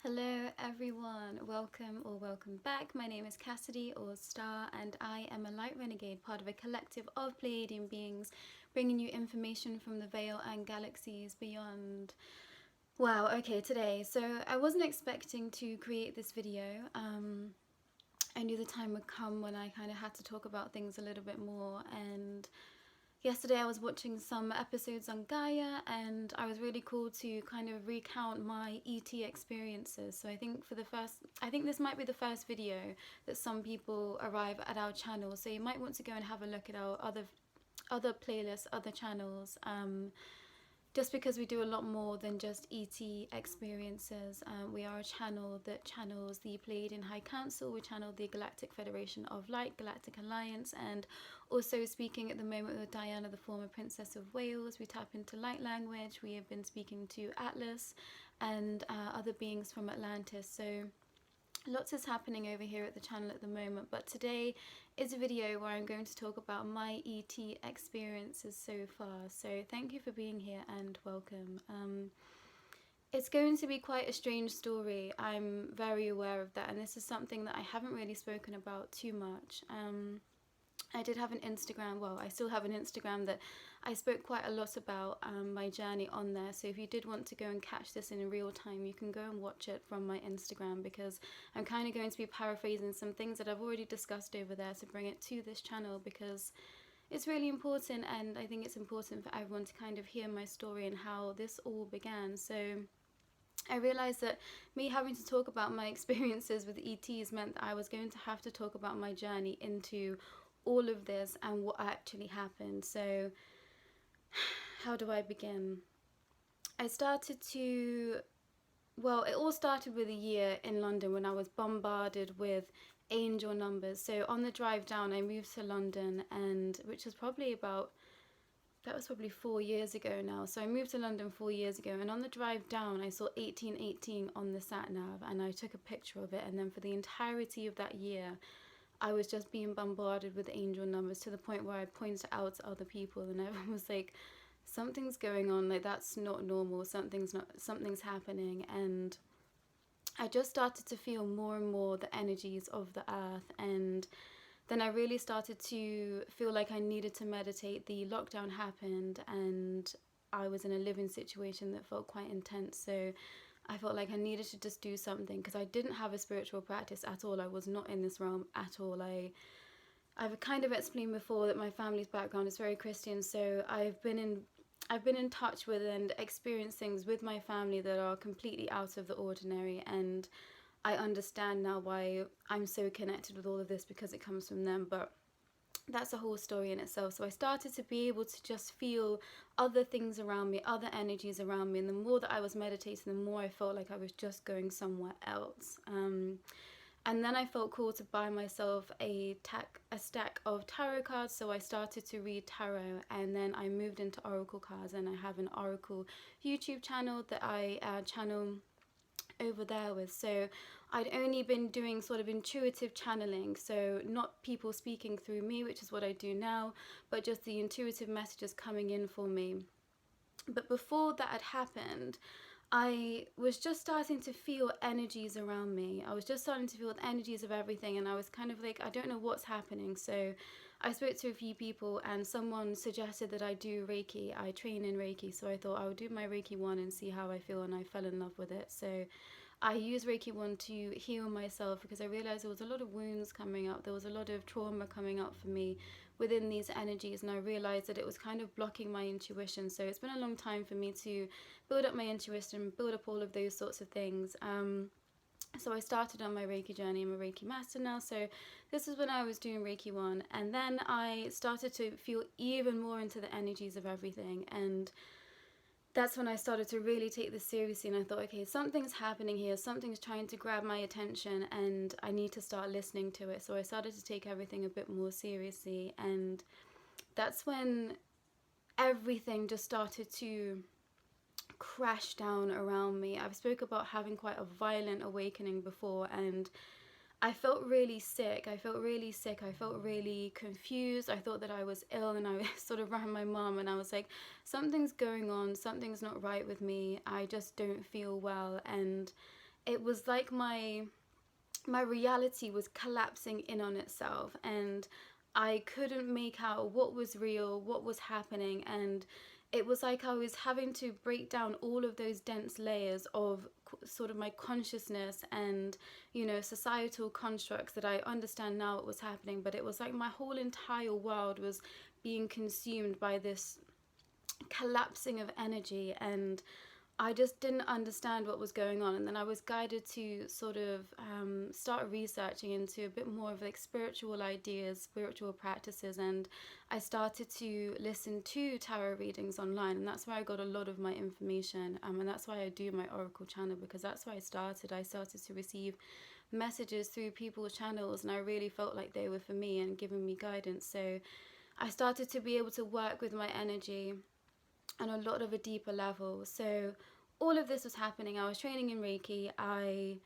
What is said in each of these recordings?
Hello everyone, welcome or welcome back. My name is Cassidy or Starr and I am a light renegade, part of a collective of Pleiadian beings, bringing you information from the veil and galaxies beyond. Wow, okay, today. So I wasn't expecting to create this video. I knew the time would come when I kind of had to talk about things a little bit more, and yesterday I was watching some episodes on Gaia and I was really called to kind of recount my ET experiences. So I think this might be the first video that some people arrive at our channel. So you might want to go and have a look at our other playlists, other channels. Just because we do a lot more than just ET experiences. We are a channel that channels the Pleiadian High Council, we channel the Galactic Federation of Light, Galactic Alliance, and also speaking at the moment with Diana, the former Princess of Wales. We tap into light language. We have been speaking to Atlas and other beings from Atlantis. So lots is happening over here at the channel at the moment, but today is a video where I'm going to talk about my ET experiences so far. So thank you for being here and welcome. It's going to be quite a strange story. I'm very aware of that, and this is something that I haven't really spoken about too much. I did have an Instagram, well, I still have an Instagram that I spoke quite a lot about my journey on there. So if you did want to go and catch this in real time, you can go and watch it from my Instagram, because I'm kind of going to be paraphrasing some things that I've already discussed over there to bring it to this channel, because it's really important, and I think it's important for everyone to kind of hear my story and how this all began. So I realized that me having to talk about my experiences with ETs meant that I was going to have to talk about my journey into all of this and what actually happened. So how do I begin? It all started with a year in London when I was bombarded with angel numbers. So on the drive down, I moved to London, and which was probably 4 years ago now. So I moved to London 4 years ago, and on the drive down I saw 1818 on the sat nav, and I took a picture of it, and then for the entirety of that year I was just being bombarded with angel numbers, to the point where I pointed out to other people and everyone was like, something's going on, like that's not normal, something's happening. And I just started to feel more and more the energies of the earth, and then I really started to feel like I needed to meditate. The lockdown happened and I was in a living situation that felt quite intense, so I felt like I needed to just do something, because I didn't have a spiritual practice at all. I was not in this realm at all. I've kind of explained before that my family's background is very Christian, so I've been in touch with and experienced things with my family that are completely out of the ordinary, and I understand now why I'm so connected with all of this, because it comes from them. But that's a whole story in itself. So I started to be able to just feel other things around me, other energies around me, and the more that I was meditating, the more I felt like I was just going somewhere else. And then I felt called to buy myself a stack of tarot cards, so I started to read tarot, and then I moved into oracle cards, and I have an oracle YouTube channel that I channel over there with. So I'd only been doing sort of intuitive channeling, so not people speaking through me, which is what I do now, but just the intuitive messages coming in for me. But before that had happened, I was just starting to feel energies around me. I was just starting to feel the energies of everything, and I was kind of like, I don't know what's happening. So I spoke to a few people, and someone suggested that I do Reiki. I train in Reiki, so I thought I would do my Reiki 1 and see how I feel, and I fell in love with it. So I used Reiki 1 to heal myself, because I realized there was a lot of wounds coming up. There was a lot of trauma coming up for me within these energies, and I realized that it was kind of blocking my intuition. So it's been a long time for me to build up my intuition, build up all of those sorts of things. So I started on my Reiki journey. I'm a Reiki master now, so this is when I was doing Reiki 1, and then I started to feel even more into the energies of everything, and that's when I started to really take this seriously, and I thought, okay, something's happening here, something's trying to grab my attention, and I need to start listening to it. So I started to take everything a bit more seriously, and that's when everything just started to crash down around me. I've spoke about having quite a violent awakening before, and I felt really sick. I felt really confused. I thought that I was ill, and I sort of ran my mum, and I was like, something's going on, something's not right with me. I just don't feel well. And it was like my reality was collapsing in on itself, and I couldn't make out what was real, what was happening, and it was like I was having to break down all of those dense layers of sort of my consciousness and, you know, societal constructs that I understand now what was happening. But it was like my whole entire world was being consumed by this collapsing of energy, and I just didn't understand what was going on. And then I was guided to sort of start researching into a bit more of like spiritual ideas, spiritual practices, and I started to listen to tarot readings online, and that's where I got a lot of my information, and that's why I do my Oracle channel, because that's where I started to receive messages through people's channels, and I really felt like they were for me and giving me guidance. So I started to be able to work with my energy on a lot of a deeper level. So all of this was happening. I was training in Reiki. I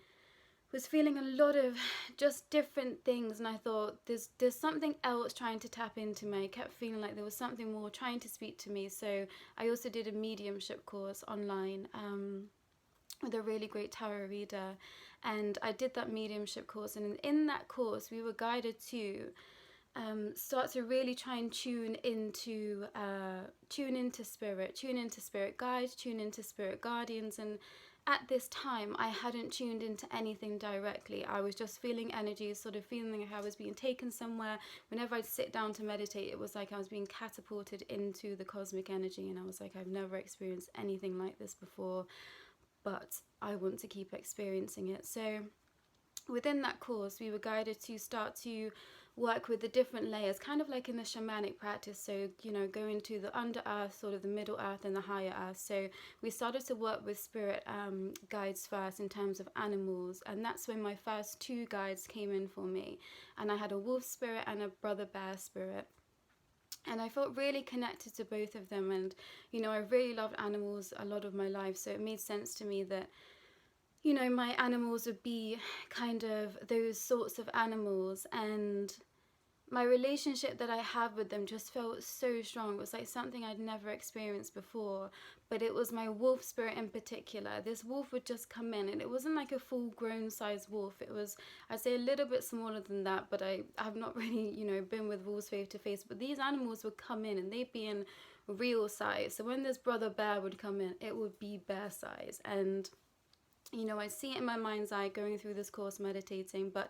was feeling a lot of just different things, and I thought there's something else trying to tap into me. I kept feeling like there was something more trying to speak to me. So I also did a mediumship course online with a really great tarot reader, and I did that mediumship course, and in that course we were guided to start to really try and tune into spirit guides, tune into spirit guardians. And at this time I hadn't tuned into anything directly. I was just feeling energies, sort of feeling like I was being taken somewhere. Whenever I'd sit down to meditate, it was like I was being catapulted into the cosmic energy, and I was like, I've never experienced anything like this before, but I want to keep experiencing it. So within that course we were guided to start to work with the different layers, kind of like in the shamanic practice. So, you know, go into the under earth, sort of the middle earth and the higher earth. So we started to work with spirit guides first in terms of animals, and that's when my first two guides came in for me. And I had a wolf spirit and a brother bear spirit. And I felt really connected to both of them. And, you know, I really loved animals a lot of my life. So it made sense to me that, you know, my animals would be kind of those sorts of animals. And my relationship that I have with them just felt so strong. It was like something I'd never experienced before. But it was my wolf spirit in particular. This wolf would just come in, and it wasn't like a full grown size wolf. It was, I'd say, a little bit smaller than that, but I have not really, you know, been with wolves face to face. But these animals would come in and they'd be in real size. So when this brother bear would come in, it would be bear size. And, you know, I see it in my mind's eye going through this course meditating, but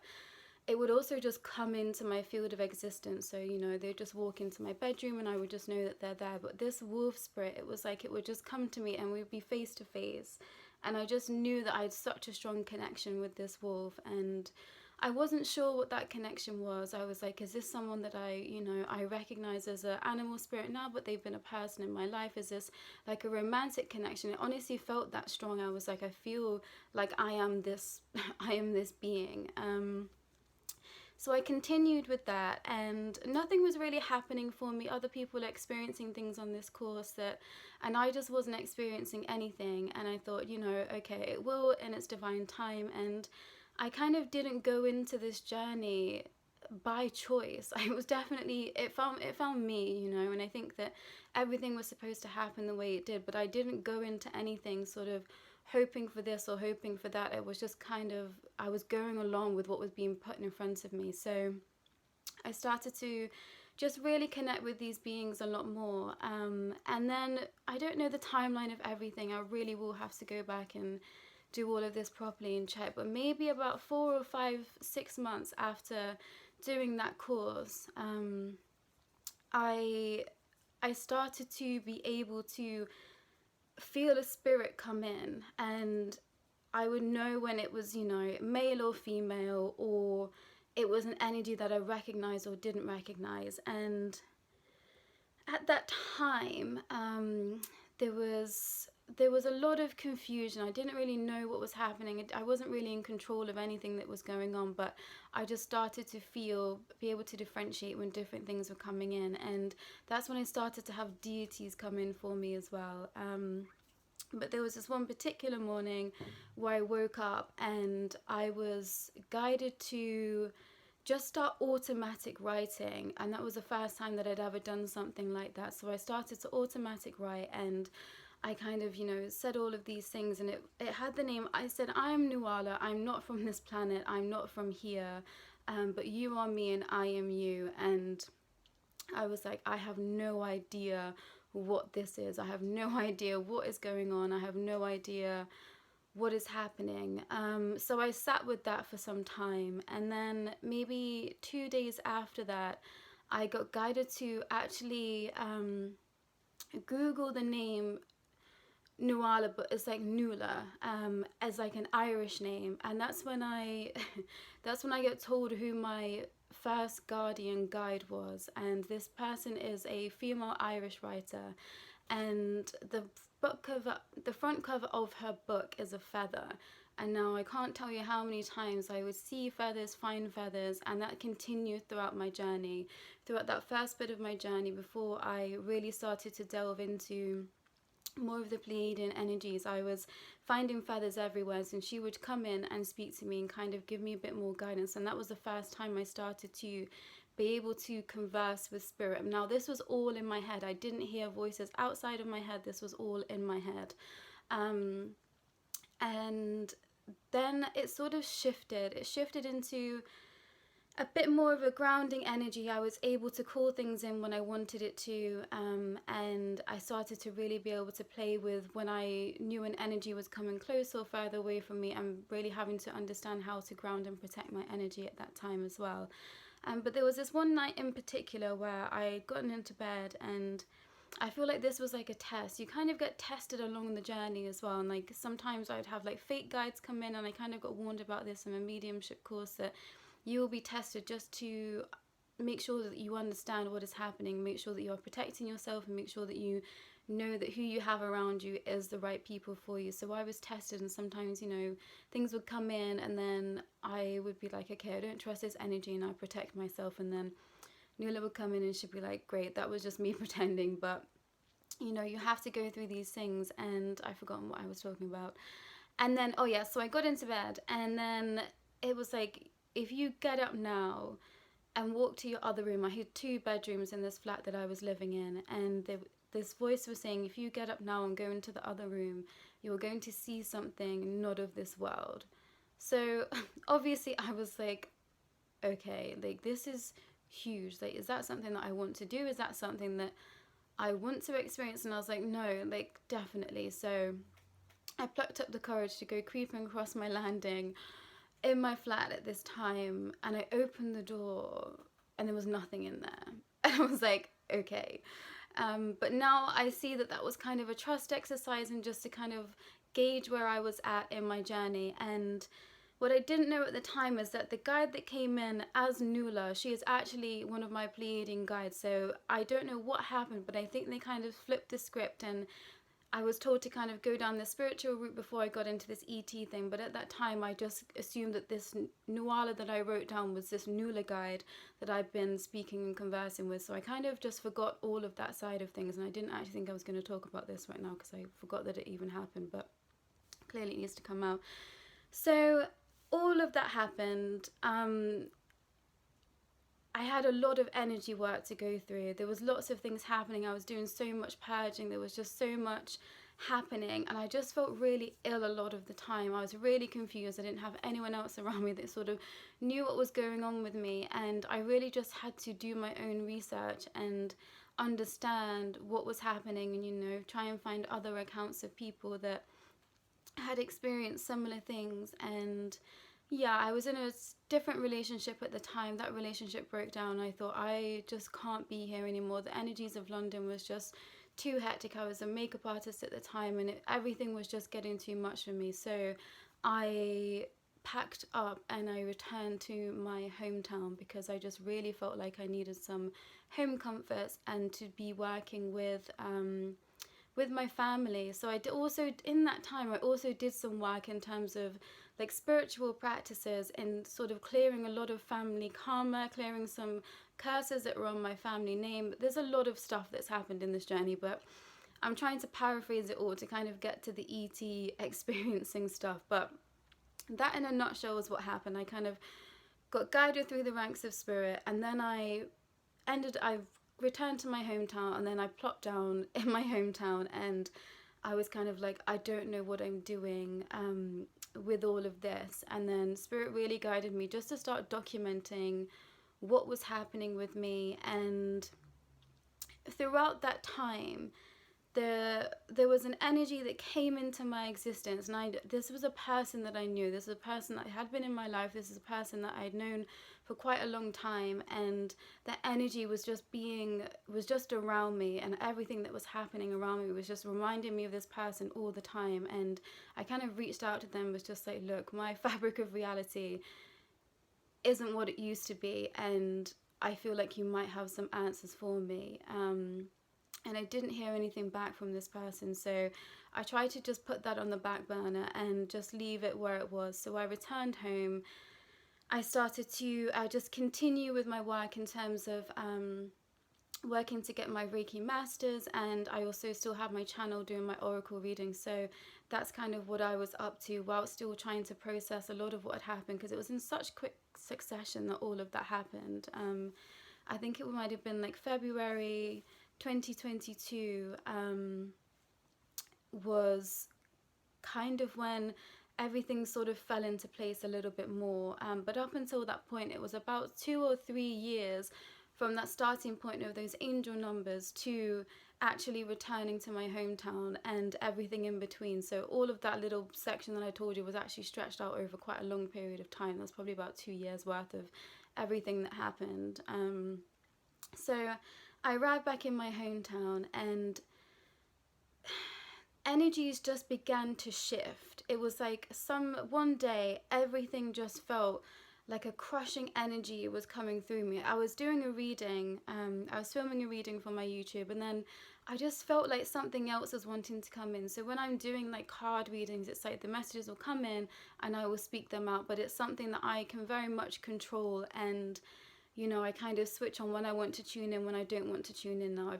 it would also just come into my field of existence. So, you know, they'd just walk into my bedroom and I would just know that they're there. But this wolf spirit, it was like it would just come to me and we'd be face to face. And I just knew that I had such a strong connection with this wolf. And I wasn't sure what that connection was. I was like, is this someone that I recognize as an animal spirit now, but they've been a person in my life? Is this like a romantic connection? It honestly felt that strong. I was like, I feel like I am this being. So I continued with that, and nothing was really happening for me. Other people were experiencing things on this course and I just wasn't experiencing anything. And I thought, you know, okay, it will in its divine time. And I kind of didn't go into this journey by choice. I was definitely, it found me, you know, and I think that everything was supposed to happen the way it did, but I didn't go into anything sort of hoping for this or hoping for that. It was just kind of, I was going along with what was being put in front of me. So I started to just really connect with these beings a lot more. And then I don't know the timeline of everything. I really will have to go back and do all of this properly and check. But maybe about 4 or 5, 6 months after doing that course, I started to be able to feel a spirit come in, and I would know when it was, you know, male or female, or it was an energy that I recognized or didn't recognize. And at that time, there was a lot of confusion. I didn't really know what was happening. I wasn't really in control of anything that was going on, but I just started to be able to differentiate when different things were coming in. And that's when I started to have deities come in for me as well. But there was this one particular morning where I woke up and I was guided to just start automatic writing, and that was the first time that I'd ever done something like that. So I started to automatic write, and I kind of, said all of these things, and it had the name. I said, I am Nuala. I'm not from this planet. I'm not from here. But you are me and I am you. And I was like, I have no idea what this is. I have no idea what is going on. I have no idea what is happening. So I sat with that for some time. And then maybe 2 days after that, I got guided to actually Google the name Nuala, but it's like Nula, as like an Irish name. And that's when I that's when I get told who my first guardian guide was. And this person is a female Irish writer, and the front cover of her book is a feather. And now I can't tell you how many times I would see feathers, find feathers, and that continued throughout my journey, throughout that first bit of my journey before I really started to delve into more of the Pleiadian energies. I was finding feathers everywhere, and she would come in and speak to me and kind of give me a bit more guidance. And that was the first time I started to be able to converse with spirit. Now, this was all in my head. I didn't hear voices outside of my head. This was all in my head. And then it sort of shifted. It shifted into a bit more of a grounding energy. I was able to call things in when I wanted it to, and I started to really be able to play with when I knew an energy was coming close or further away from me, and really having to understand how to ground and protect my energy at that time as well. But there was this one night in particular where I had gotten into bed, and I feel like this was like a test. You kind of get tested along the journey as well, and like sometimes I'd have like fake guides come in, and I kind of got warned about this in a mediumship course, that you will be tested just to make sure that you understand what is happening, make sure that you are protecting yourself, and make sure that you know that who you have around you is the right people for you. So I was tested, and sometimes, things would come in, and then I would be like, okay, I don't trust this energy, and I protect myself. And then Nula would come in, and she'd be like, great, that was just me pretending. But, you have to go through these things, and I've forgotten what I was talking about. And then, so I got into bed, and then it was like, if you get up now and walk to your other room. I had 2 bedrooms in this flat that I was living in, and this voice was saying, if you get up now and go into the other room, you're going to see something not of this world. So obviously I was like, okay, like this is huge. Like, is that something that I want to do? Is that something that I want to experience? And I was like, no, like definitely. So I plucked up the courage to go creeping across my landing in my flat at this time, and I opened the door and there was nothing in there. And I was like, okay. But now I see that that was kind of a trust exercise, and just to kind of gauge where I was at in my journey. And what I didn't know at the time is that the guide that came in as Nula, she is actually one of my Pleiadian guides. So I don't know what happened, but I think they kind of flipped the script, and I was told to kind of go down the spiritual route before I got into this ET thing. But at that time, I just assumed that this Nuala that I wrote down was this Nula guide that I'd been speaking and conversing with. So I kind of just forgot all of that side of things. And I didn't actually think I was going to talk about this right now, because I forgot that it even happened. But clearly it needs to come out. So all of that happened. I had a lot of energy work to go through. There was lots of things happening. I was doing so much purging. There was just so much happening, and I just felt really ill a lot of the time. I was really confused. I didn't have anyone else around me that sort of knew what was going on with me, and I really just had to do my own research and understand what was happening, and try and find other accounts of people that had experienced similar things. And yeah, I was in a different relationship at the time. That relationship broke down. I thought, I just can't be here anymore. The energies of London was just too hectic. I was a makeup artist at the time, and everything was just getting too much for me. So I packed up and I returned to my hometown, because I just really felt like I needed some home comforts and to be working with my family. So I also, in that time, I also did some work in terms of like spiritual practices, and sort of clearing a lot of family karma, clearing some curses that were on my family name. There's a lot of stuff that's happened in this journey, but I'm trying to paraphrase it all to kind of get to the ET experiencing stuff. But that in a nutshell was what happened. I kind of got guided through the ranks of spirit, and then I returned to my hometown, and then I plopped down in my hometown, and I was kind of like, I don't know what I'm doing with all of this. And then Spirit really guided me just to start documenting what was happening with me. And throughout that time, there was an energy that came into my existence, and this was a person that I knew. This was a person that had been in my life. This is a person that I'd known for quite a long time, and the energy was just around me, and everything that was happening around me was just reminding me of this person all the time. And I kind of reached out to them, was just like, look, my fabric of reality isn't what it used to be, and I feel like you might have some answers for me. And I didn't hear anything back from this person, so I tried to just put that on the back burner and just leave it where it was. So I returned home. I started to just continue with my work in terms of working to get my Reiki masters, and I also still have my channel doing my oracle readings. So that's kind of what I was up to while still trying to process a lot of what had happened, because it was in such quick succession that all of that happened. I think it might have been like February 2022 was kind of when everything sort of fell into place a little bit more. But up until that point, it was about 2 or 3 years from that starting point of those angel numbers to actually returning to my hometown and everything in between. So all of that little section that I told you was actually stretched out over quite a long period of time. That's probably about 2 years worth of everything that happened. So I arrived back in my hometown, and energies just began to shift. It was like one day everything just felt like a crushing energy was coming through me. I was doing a reading, I was filming a reading for my YouTube, and then I just felt like something else was wanting to come in. So when I'm doing like card readings, it's like the messages will come in and I will speak them out, but it's something that I can very much control. And you know, I kind of switch on when I want to tune in, when I don't want to tune in. Now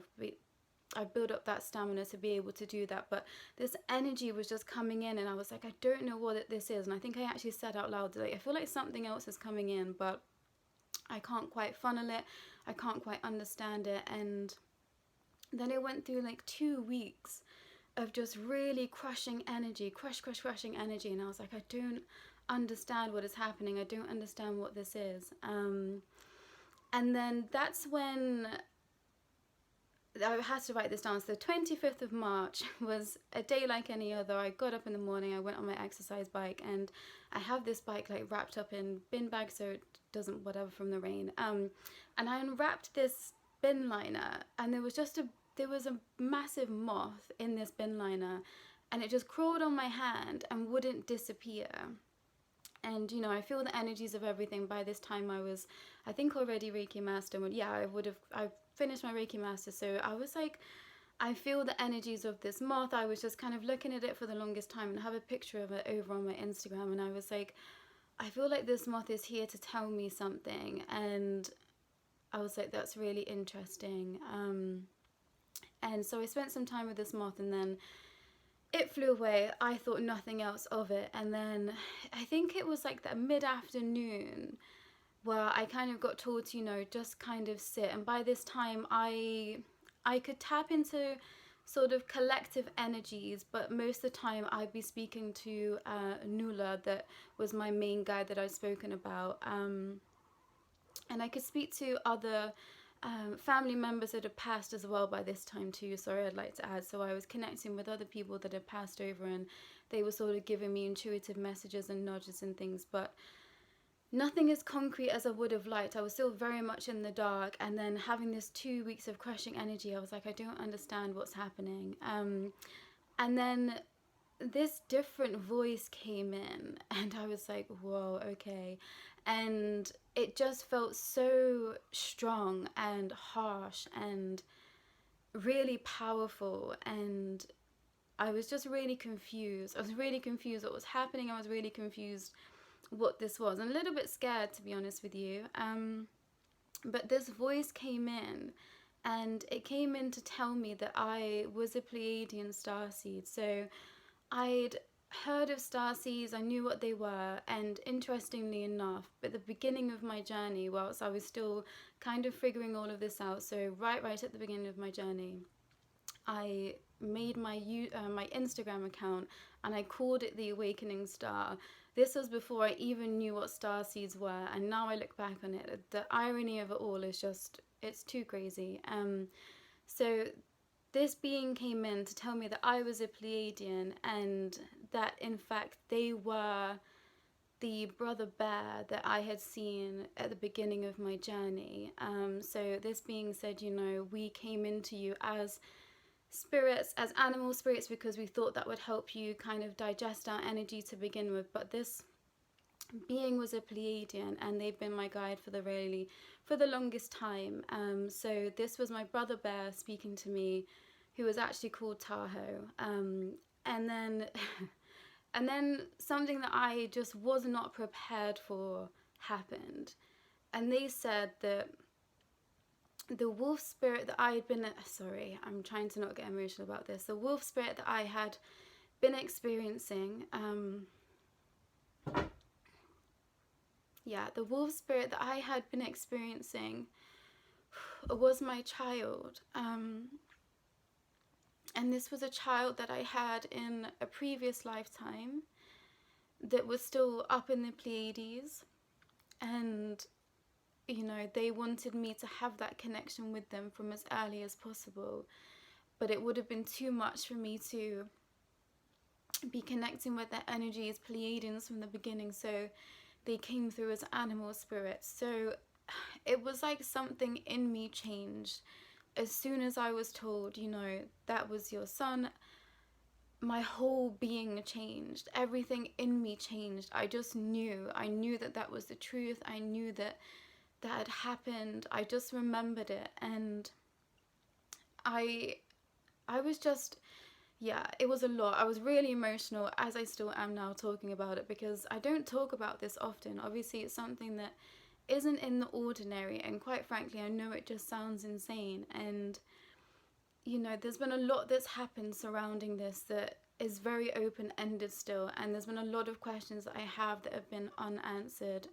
I've built up that stamina to be able to do that. But this energy was just coming in, and I was like, I don't know what this is. And I think I actually said out loud, like, I feel like something else is coming in, but I can't quite funnel it. I can't quite understand it. And then it went through like 2 weeks of just really crushing energy, crushing energy. And I was like, I don't understand what is happening. I don't understand what this is. And then that's when I had to write this down. So the 25th of March was a day like any other. I got up in the morning, I went on my exercise bike, and I have this bike like wrapped up in bin bags so it doesn't whatever from the rain. And I unwrapped this bin liner, and there was a massive moth in this bin liner, and it just crawled on my hand and wouldn't disappear. And you know, I feel the energies of everything. By this time I was, I think, already Reiki master. I finished my Reiki master, so I was like, I feel the energies of this moth. I was just kind of looking at it for the longest time, and I have a picture of it over on my Instagram, and I was like, I feel like this moth is here to tell me something. And I was like, that's really interesting. And so I spent some time with this moth, and then it flew away. I thought nothing else of it. And then I think it was like that mid-afternoon where I kind of got told to, you know, just kind of sit. And by this time I could tap into sort of collective energies, but most of the time I'd be speaking to Nula, that was my main guide that I've spoken about. And I could speak to other family members that had passed as well by this time too, sorry, I'd like to add. So I was connecting with other people that had passed over, and they were sort of giving me intuitive messages and nudges and things, but nothing as concrete as I would have liked. I was still very much in the dark, and then having this 2 weeks of crushing energy, I was like, I don't understand what's happening. And then this different voice came in, and I was like, whoa, okay. And it just felt so strong and harsh and really powerful, and I was just really confused. I was really confused what was happening. I was really confused what this was. I'm a little bit scared, to be honest with you. But this voice came in, and it came in to tell me that I was a Pleiadian Starseed. So I'd heard of starseeds, I knew what they were, and interestingly enough, at the beginning of my journey, whilst I was still kind of figuring all of this out, so right at the beginning of my journey, I made my Instagram account and I called it the Awakening Star. This was before I even knew what star seeds were, and now I look back on it, the irony of it all is just, it's too crazy. So this being came in to tell me that I was a Pleiadian, and that in fact they were the brother bear that I had seen at the beginning of my journey. So this being said, you know, we came into you as spirits, as animal spirits, because we thought that would help you kind of digest our energy to begin with. But this being was a Pleiadian, and they've been my guide for the longest time. So this was my brother bear speaking to me, who was actually called Tahoe. And then and then something that I just was not prepared for happened. And they said that the wolf spirit that I had been, sorry, I'm trying to not get emotional about this. The wolf spirit that I had been experiencing, the wolf spirit that I had been experiencing was my child. And this was a child that I had in a previous lifetime that was still up in the Pleiades. And, you know, they wanted me to have that connection with them from as early as possible. But it would have been too much for me to be connecting with their energy as Pleiadians from the beginning. So they came through as animal spirits. So it was like something in me changed. As soon as I was told, you know, that was your son, my whole being changed. Everything in me changed. I just knew. I knew that that was the truth. I knew that that had happened. I just remembered it. And I was just, it was a lot. I was really emotional, as I still am now talking about it, because I don't talk about this often. Obviously, it's something that isn't in the ordinary, and quite frankly, I know it just sounds insane. And, you know, there's been a lot that's happened surrounding this that is very open-ended still, and there's been a lot of questions that I have that have been unanswered.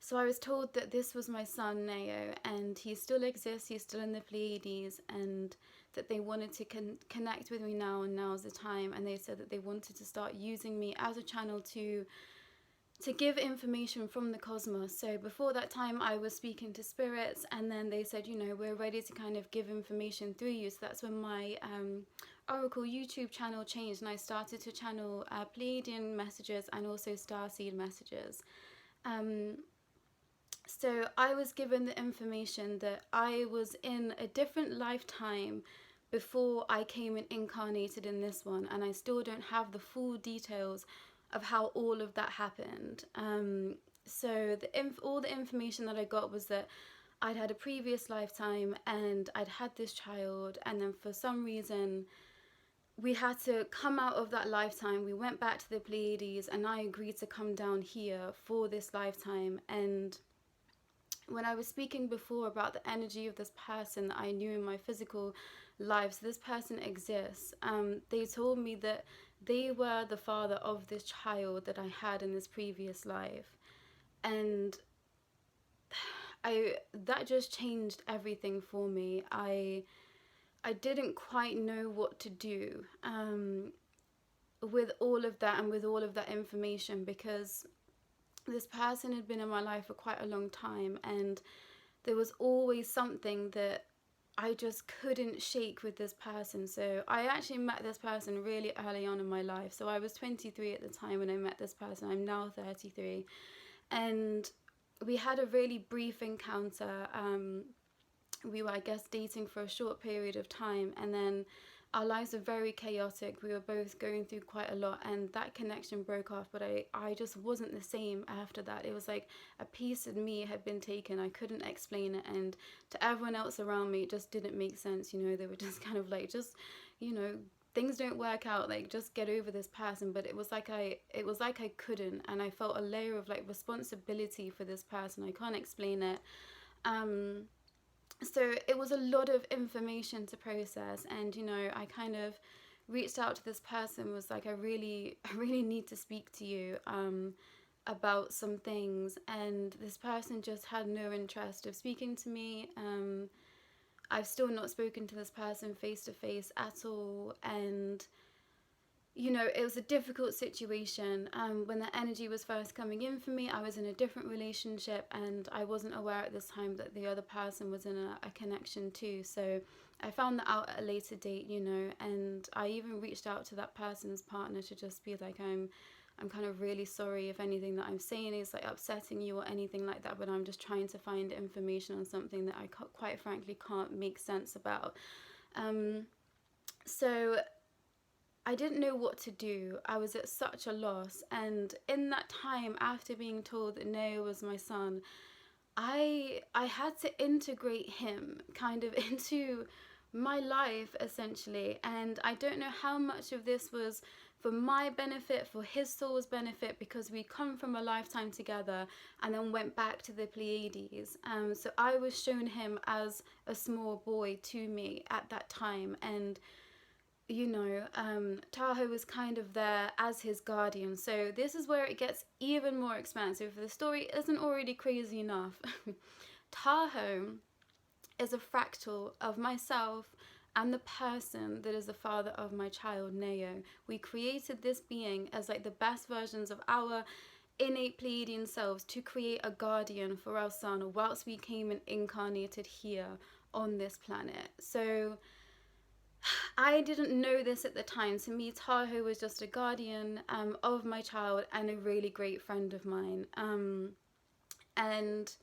So I was told that this was my son, Neo, and he still exists, he's still in the Pleiades, and that they wanted to connect with me now, and now's the time. And they said that they wanted to start using me as a channel to give information from the cosmos. So before that time, I was speaking to spirits, and then they said, you know, we're ready to kind of give information through you. So that's when my Oracle YouTube channel changed, and I started to channel Pleiadian messages and also Starseed messages. So I was given the information that I was in a different lifetime before I came and incarnated in this one, and I still don't have the full details of how all of that happened. So all the information that I got was that I'd had a previous lifetime and I'd had this child, and then for some reason we had to come out of that lifetime. We went back to the Pleiades, and I agreed to come down here for this lifetime. And when I was speaking before about the energy of this person that I knew in my physical life, so this person exists, they told me that they were the father of this child that I had in this previous life. And that just changed everything for me. I didn't quite know what to do with all of that and with all of that information, because this person had been in my life for quite a long time, and there was always something that I just couldn't shake with this person. So I actually met this person really early on in my life. So I was 23 at the time when I met this person. I'm now 33. And we had a really brief encounter. We were, I guess, dating for a short period of time, and then our lives were very chaotic. We were both going through quite a lot, and that connection broke off. But I just wasn't the same after that. It was like a piece of me had been taken. I couldn't explain it, and to everyone else around me, it just didn't make sense. You know, they were just kind of like, just, you know, things don't work out, like, just get over this person. But it was like I couldn't, and I felt a layer of like responsibility for this person. I can't explain it. So it was a lot of information to process, and, you know, I kind of reached out to this person, was like, I really need to speak to you about some things. And this person just had no interest of speaking to me. I've still not spoken to this person face to face at all. And you know, it was a difficult situation. When the energy was first coming in for me, I was in a different relationship, and I wasn't aware at this time that the other person was in a connection too. So I found that out at a later date, you know, and I even reached out to that person's partner to just be like, I'm kind of really sorry if anything that I'm saying is like upsetting you or anything like that, but I'm just trying to find information on something that I quite frankly can't make sense about. So I didn't know what to do. I was at such a loss. And in that time, after being told that Neo was my son, I had to integrate him kind of into my life, essentially. And I don't know how much of this was for my benefit, for his soul's benefit, because we come from a lifetime together and then went back to the Pleiades. So I was shown him as a small boy to me at that time. And you know, Tahoe was kind of there as his guardian. So this is where it gets even more expansive. If the story isn't already crazy enough, Tahoe is a fractal of myself and the person that is the father of my child, Neo. We created this being as like the best versions of our innate Pleiadian selves to create a guardian for our son whilst we came and incarnated here on this planet. So I didn't know this at the time. To me, Tahoe was just a guardian of my child and a really great friend of mine. And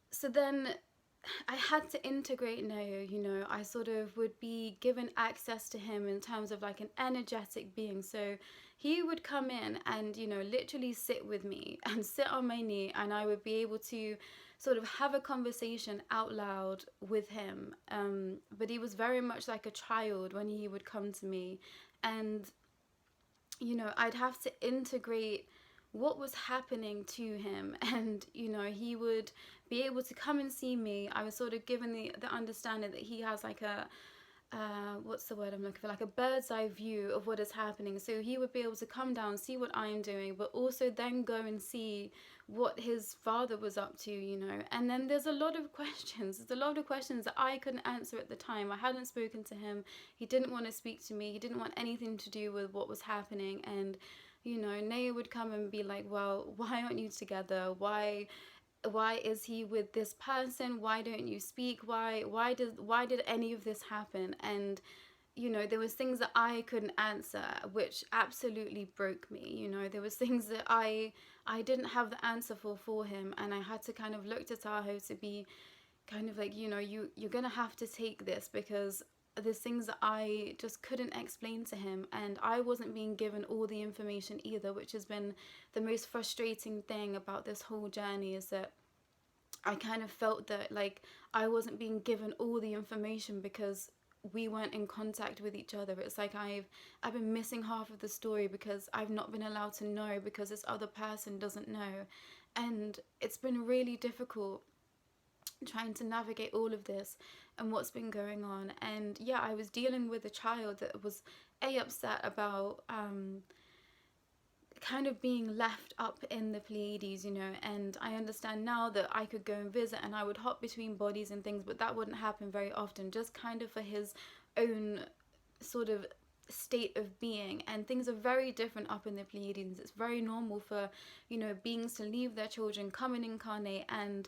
so then I had to integrate Neo, you know. I sort of would be given access to him in terms of like an energetic being. So he would come in and, you know, literally sit with me and sit on my knee, and I would be able to sort of have a conversation out loud with him. But he was very much like a child when he would come to me. And, you know, I'd have to integrate what was happening to him. And, you know, he would be able to come and see me. I was sort of given the understanding that he has like a, what's the word I'm looking for, like a bird's eye view of what is happening. So he would be able to come down, see what I'm doing, but also then go and see what his father was up to, you know. And then there's a lot of questions. There's a lot of questions that I couldn't answer at the time. I hadn't spoken to him. He didn't want to speak to me. He didn't want anything to do with what was happening. And, you know, Naya would come and be like, well, why aren't you together? Why is he with this person? Why don't you speak? Why did any of this happen? And, you know, there was things that I couldn't answer, which absolutely broke me. You know, there was things that I didn't have the answer for him, and I had to kind of look to Tahoe to be kind of like, you know, you're gonna have to take this, because there's things that I just couldn't explain to him, and I wasn't being given all the information either, which has been the most frustrating thing about this whole journey, is that I kind of felt that like I wasn't being given all the information because we weren't in contact with each other. It's like I've been missing half of the story because I've not been allowed to know because this other person doesn't know. And it's been really difficult trying to navigate all of this and what's been going on. And yeah, I was dealing with a child that was upset about kind of being left up in the Pleiades, you know. And I understand now that I could go and visit and I would hop between bodies and things, but that wouldn't happen very often, just kind of for his own sort of state of being. And things are very different up in the Pleiades. It's very normal for, you know, beings to leave their children, come and incarnate, and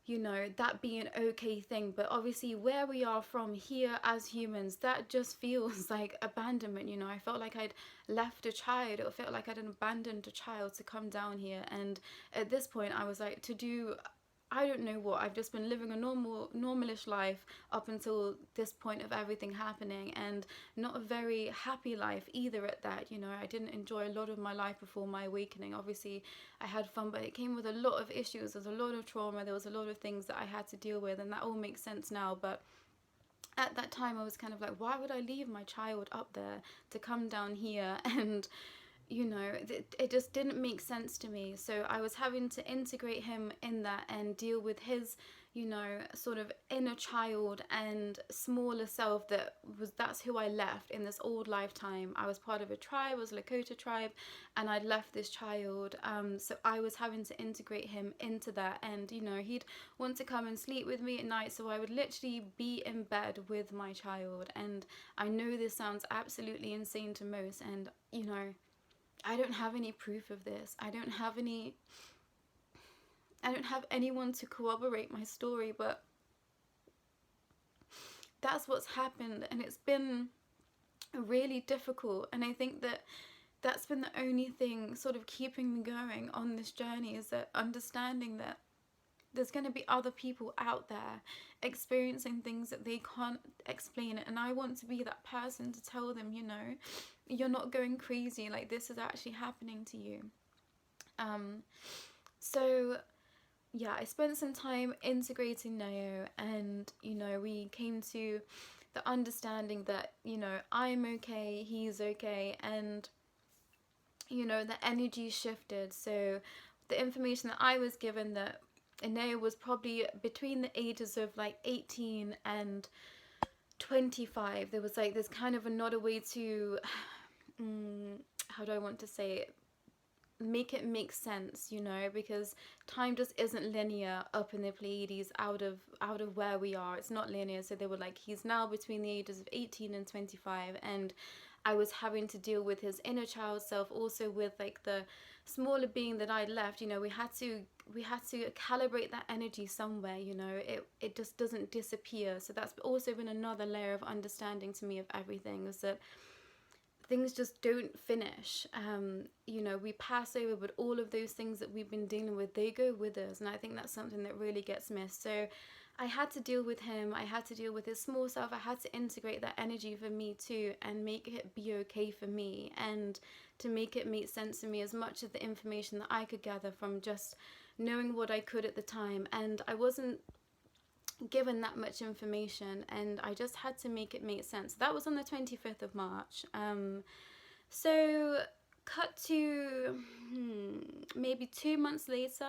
you know, that be an okay thing. But obviously where we are from here as humans, that just feels like abandonment, you know. I felt like I'd left a child. It felt like I'd abandoned a child to come down here. And at this point I was like, to do I don't know what. I've just been living a normalish life up until this point of everything happening, and not a very happy life either at that. You know, I didn't enjoy a lot of my life before my awakening. Obviously, I had fun, but it came with a lot of issues. There was a lot of trauma. There was a lot of things that I had to deal with, and that all makes sense now. But at that time, I was kind of like, why would I leave my child up there to come down here? And you know, it just didn't make sense to me. So I was having to integrate him in that and deal with his, you know, sort of inner child and smaller self that's who I left in this old lifetime. I was part of a tribe, I was a Lakota tribe, and I'd left this child. So I was having to integrate him into that, and, you know, he'd want to come and sleep with me at night, so I would literally be in bed with my child. And I know this sounds absolutely insane to most, and, you know, I don't have any proof of this. I don't have anyone to corroborate my story, but that's what's happened, and it's been really difficult. And I think that that's been the only thing sort of keeping me going on this journey, is that understanding that there's going to be other people out there experiencing things that they can't explain, and I want to be that person to tell them, you know, you're not going crazy, like, this is actually happening to you. So yeah, I spent some time integrating Neo, and, you know, we came to the understanding that, you know, I'm okay, he's okay, and, you know, the energy shifted. So the information that I was given, that Neo was probably between the ages of like 18 and 25. There was like this kind of another way to, how do I want to say it? Make it make sense, you know, because time just isn't linear up in the Pleiades out of where we are. It's not linear. So they were like, he's now between the ages of 18 and 25, and I was having to deal with his inner child self, also with like the smaller being that I'd left. You know, we had to calibrate that energy somewhere, you know. It just doesn't disappear. So that's also been another layer of understanding to me of everything, is that things just don't finish. You know, we pass over, but all of those things that we've been dealing with, they go with us. And I think that's something that really gets missed. So I had to deal with him. I had to deal with his small self. I had to integrate that energy for me too, and make it be okay for me, and to make it make sense to me, as much of the information that I could gather from just knowing what I could at the time. And I wasn't given that much information, and I just had to make it make sense. That was on the 25th of March. So cut to maybe 2 months later,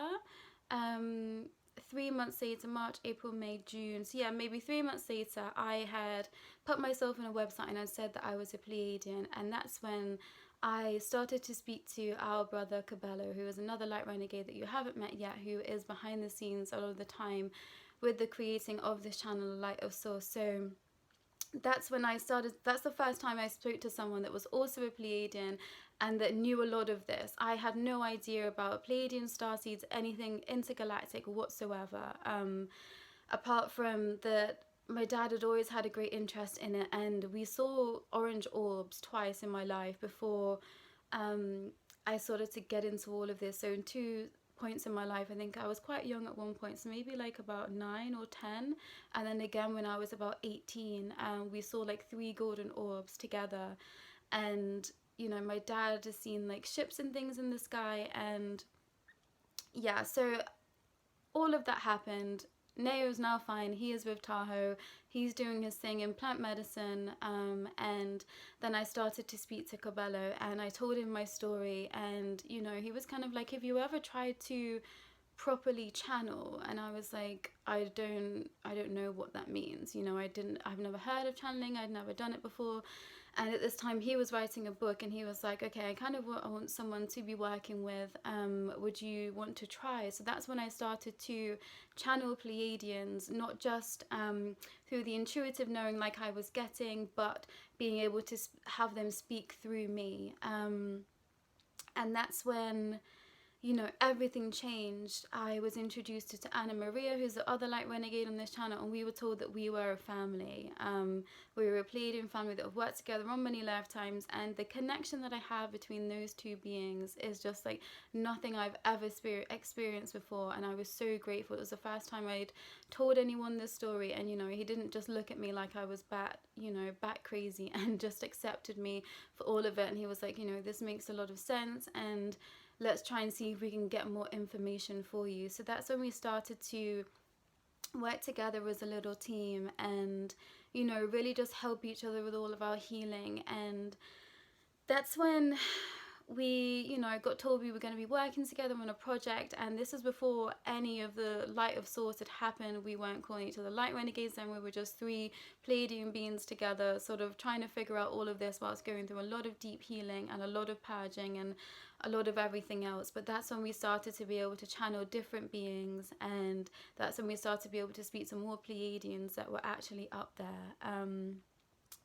3 months later, March, April, May, June. So yeah, maybe 3 months later, I had put myself on a website and I said that I was a Pleiadian, and that's when I started to speak to our brother Cabello, who is another light renegade that you haven't met yet, who is behind the scenes a lot of the time with the creating of this channel, Light of Source. So that's when I started, that's the first time I spoke to someone that was also a Pleiadian and that knew a lot of this. I had no idea about Pleiadian Starseeds, anything intergalactic whatsoever, apart from that my dad had always had a great interest in it, and we saw orange orbs twice in my life before I started to get into all of this. So in 2 points in my life, I think I was quite young at one point, so maybe like about 9 or 10, and then again when I was about 18, we saw like 3 golden orbs together. And, you know, my dad has seen like ships and things in the sky, and yeah, so all of that happened. Neo's now fine. He is with Tahoe. He's doing his thing in plant medicine. And then I started to speak to Cabello, and I told him my story. And, you know, he was kind of like, have you ever tried to properly channel? And I was like, I don't know what that means. You know, I've never heard of channeling. I'd never done it before. And at this time he was writing a book, and he was like, okay, I want someone to be working with, would you want to try? So that's when I started to channel Pleiadians, not just through the intuitive knowing like I was getting, but being able to have them speak through me. And that's when, you know, everything changed. I was introduced to Anna Maria, who's the other light renegade on this channel, and we were told that we were a family. We were a Pleiadian family that have worked together on many lifetimes, and the connection that I have between those two beings is just like nothing I've ever experienced before, and I was so grateful. It was the first time I'd told anyone this story, and, you know, he didn't just look at me like I was bat crazy and just accepted me for all of it, and he was like, you know, this makes a lot of sense, and let's try and see if we can get more information for you. So that's when we started to work together as a little team, and, you know, really just help each other with all of our healing. And that's when we, you know, got told we were going to be working together on a project, and this is before any of the light of source had happened. We weren't calling each other light renegades, and we were just three Pleiadian beings together, sort of trying to figure out all of this whilst going through a lot of deep healing and a lot of purging and a lot of everything else. But that's when we started to be able to channel different beings, and that's when we started to be able to speak to more Pleiadians that were actually up there.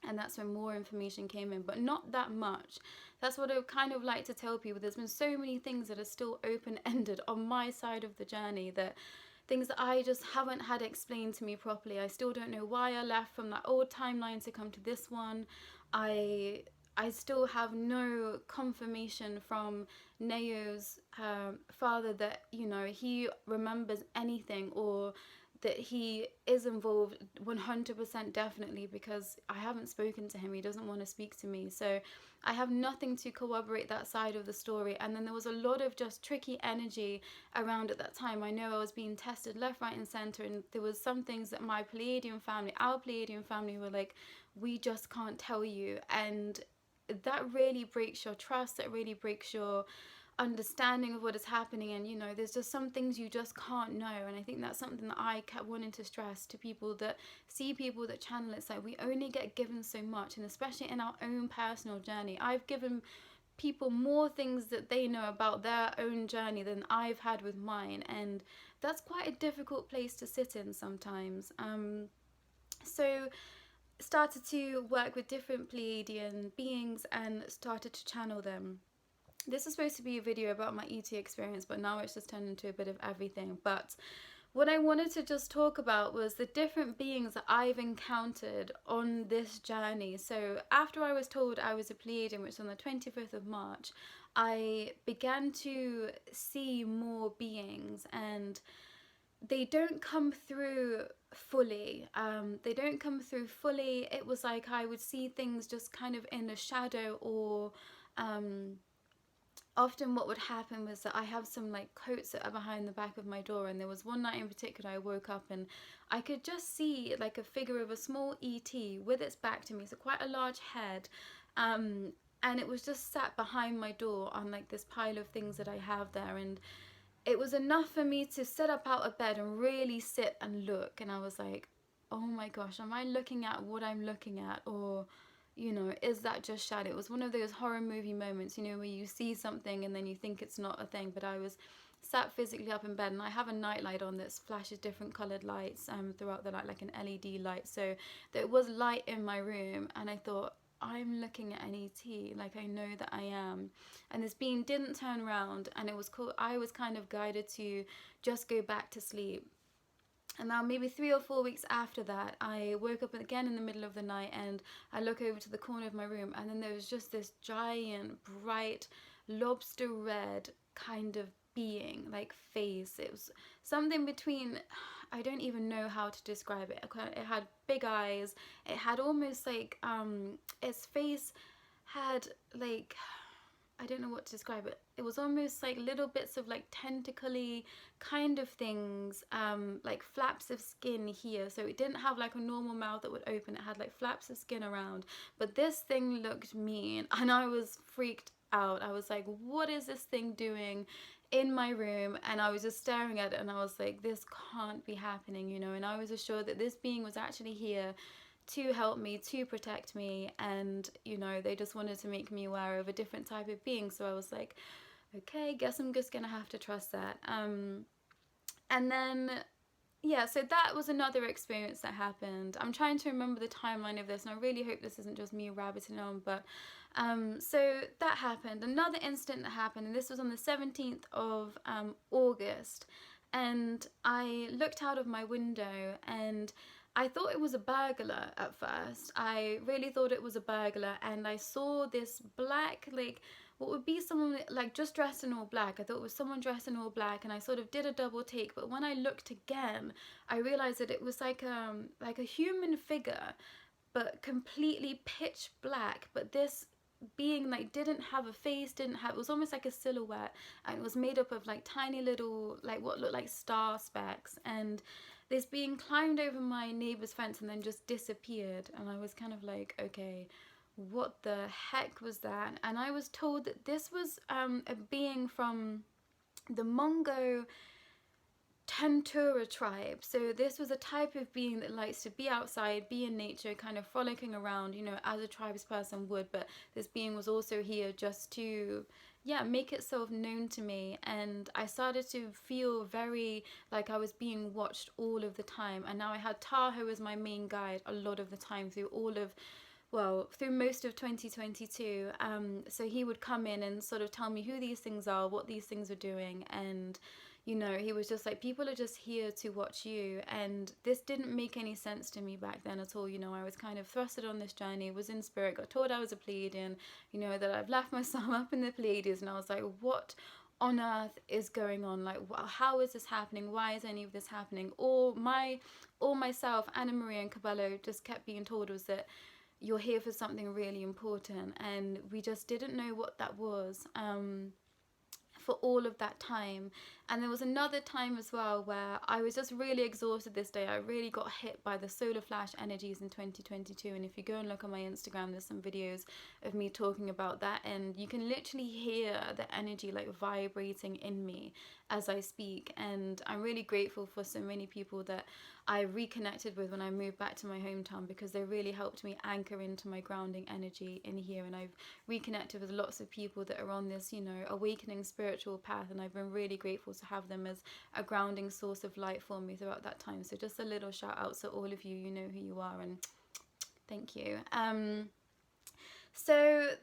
And that's when more information came in, but not that much. That's what I kind of like to tell people. There's been so many things that are still open-ended on my side of the journey, that things that I just haven't had explained to me properly. I still don't know why I left from that old timeline to come to this one. I still have no confirmation from Neo's father that, you know, he remembers anything, or that he is involved 100% definitely, because I haven't spoken to him. He doesn't want to speak to me. So I have nothing to corroborate that side of the story. And then there was a lot of just tricky energy around at that time. I know I was being tested left, right and center, and there was some things that my Pleiadian family, our Pleiadian family, were like, we just can't tell you. And that really breaks your trust. That really breaks your understanding of what is happening. And, you know, there's just some things you just can't know. And I think that's something that I kept wanting to stress to people that see people that channel. It's like, we only get given so much, and especially in our own personal journey, I've given people more things that they know about their own journey than I've had with mine, and that's quite a difficult place to sit in sometimes. So started to work with different Pleiadian beings and started to channel them. This is supposed to be a video about my ET experience, but now it's just turned into a bit of everything. But what I wanted to just talk about was the different beings that I've encountered on this journey. So after I was told I was a Pleiadian, which was on the 25th of March, I began to see more beings, and they don't come through fully. They don't come through fully. It was like I would see things just kind of in a shadow, or often what would happen was that I have some like coats that are behind the back of my door, and there was one night in particular I woke up and I could just see like a figure of a small ET with its back to me, so quite a large head, and it was just sat behind my door on like this pile of things that I have there. And it was enough for me to sit up out of bed and really sit and look, and I was like, oh my gosh, am I looking at what I'm looking at, or, you know, is that just shadow? It was one of those horror movie moments, you know, where you see something and then you think it's not a thing. But I was sat physically up in bed, and I have a nightlight on that flashes different coloured lights throughout the night, like an LED light, so there was light in my room. And I thought, I'm looking at an ET, like I know that I am. And this being didn't turn around, and it was cool. I was kind of guided to just go back to sleep. And now maybe 3 or 4 weeks after that, I woke up again in the middle of the night, and I look over to the corner of my room, and then there was just this giant, bright, lobster red kind of being, like face. It was something between, I don't even know how to describe it. It had big eyes. It had almost like, its face had like, I don't know what to describe it. It was almost like little bits of like tentacly kind of things, like flaps of skin here. So it didn't have like a normal mouth that would open. It had like flaps of skin around. But this thing looked mean, and I was freaked out. I was like, what is this thing doing in my room? And I was just staring at it, and I was like, this can't be happening, you know. And I was assured that this being was actually here to help me, to protect me, and, you know, they just wanted to make me aware of a different type of being. So I was like, okay, guess I'm just gonna have to trust that. And then, yeah, so that was another experience that happened. I'm trying to remember the timeline of this, and I really hope this isn't just me rabbiting on, but so that happened. Another incident that happened, and this was on the 17th of August, and I looked out of my window, and I thought it was a burglar at first. I really thought it was a burglar, and I saw this black, like, what would be someone like just dressed in all black. I thought it was someone dressed in all black, and I sort of did a double take, but when I looked again, I realized that it was like a human figure, but completely pitch black. But this being like didn't have a face, it was almost like a silhouette, and it was made up of like tiny little, like what looked like star specks. And this being climbed over my neighbor's fence and then just disappeared, and I was kind of like, okay, what the heck was that? And I was told that this was a being from the Mongo Tentura tribe. So this was a type of being that likes to be outside, be in nature, kind of frolicking around, you know, as a tribesperson would. But this being was also here just to, yeah, make itself known to me. And I started to feel very like I was being watched all of the time. And now I had Tahoe as my main guide a lot of the time through all of, well, through most of 2022. So he would come in and sort of tell me who these things are, what these things are doing. And you know, he was just like, people are just here to watch you. And this didn't make any sense to me back then at all. You know, I was kind of thrusted on this journey, was in spirit, got told I was a Pleiadian, you know, that I've left my soul up in the Pleiades. And I was like, what on earth is going on? Like, how is this happening? Why is any of this happening? All myself, Anna Maria and Cabello just kept being told was that you're here for something really important. And we just didn't know what that was. For all of that time. And there was another time as well where I was just really exhausted this day. I really got hit by the solar flash energies in 2022, and if you go and look on my Instagram, there's some videos of me talking about that, and you can literally hear the energy like vibrating in me as I speak. And I'm really grateful for so many people that I reconnected with when I moved back to my hometown, because they really helped me anchor into my grounding energy in here. And I've reconnected with lots of people that are on this, you know, awakening spiritual path, and I've been really grateful to have them as a grounding source of light for me throughout that time. So just a little shout out to all of you. You know who you are, and thank you. So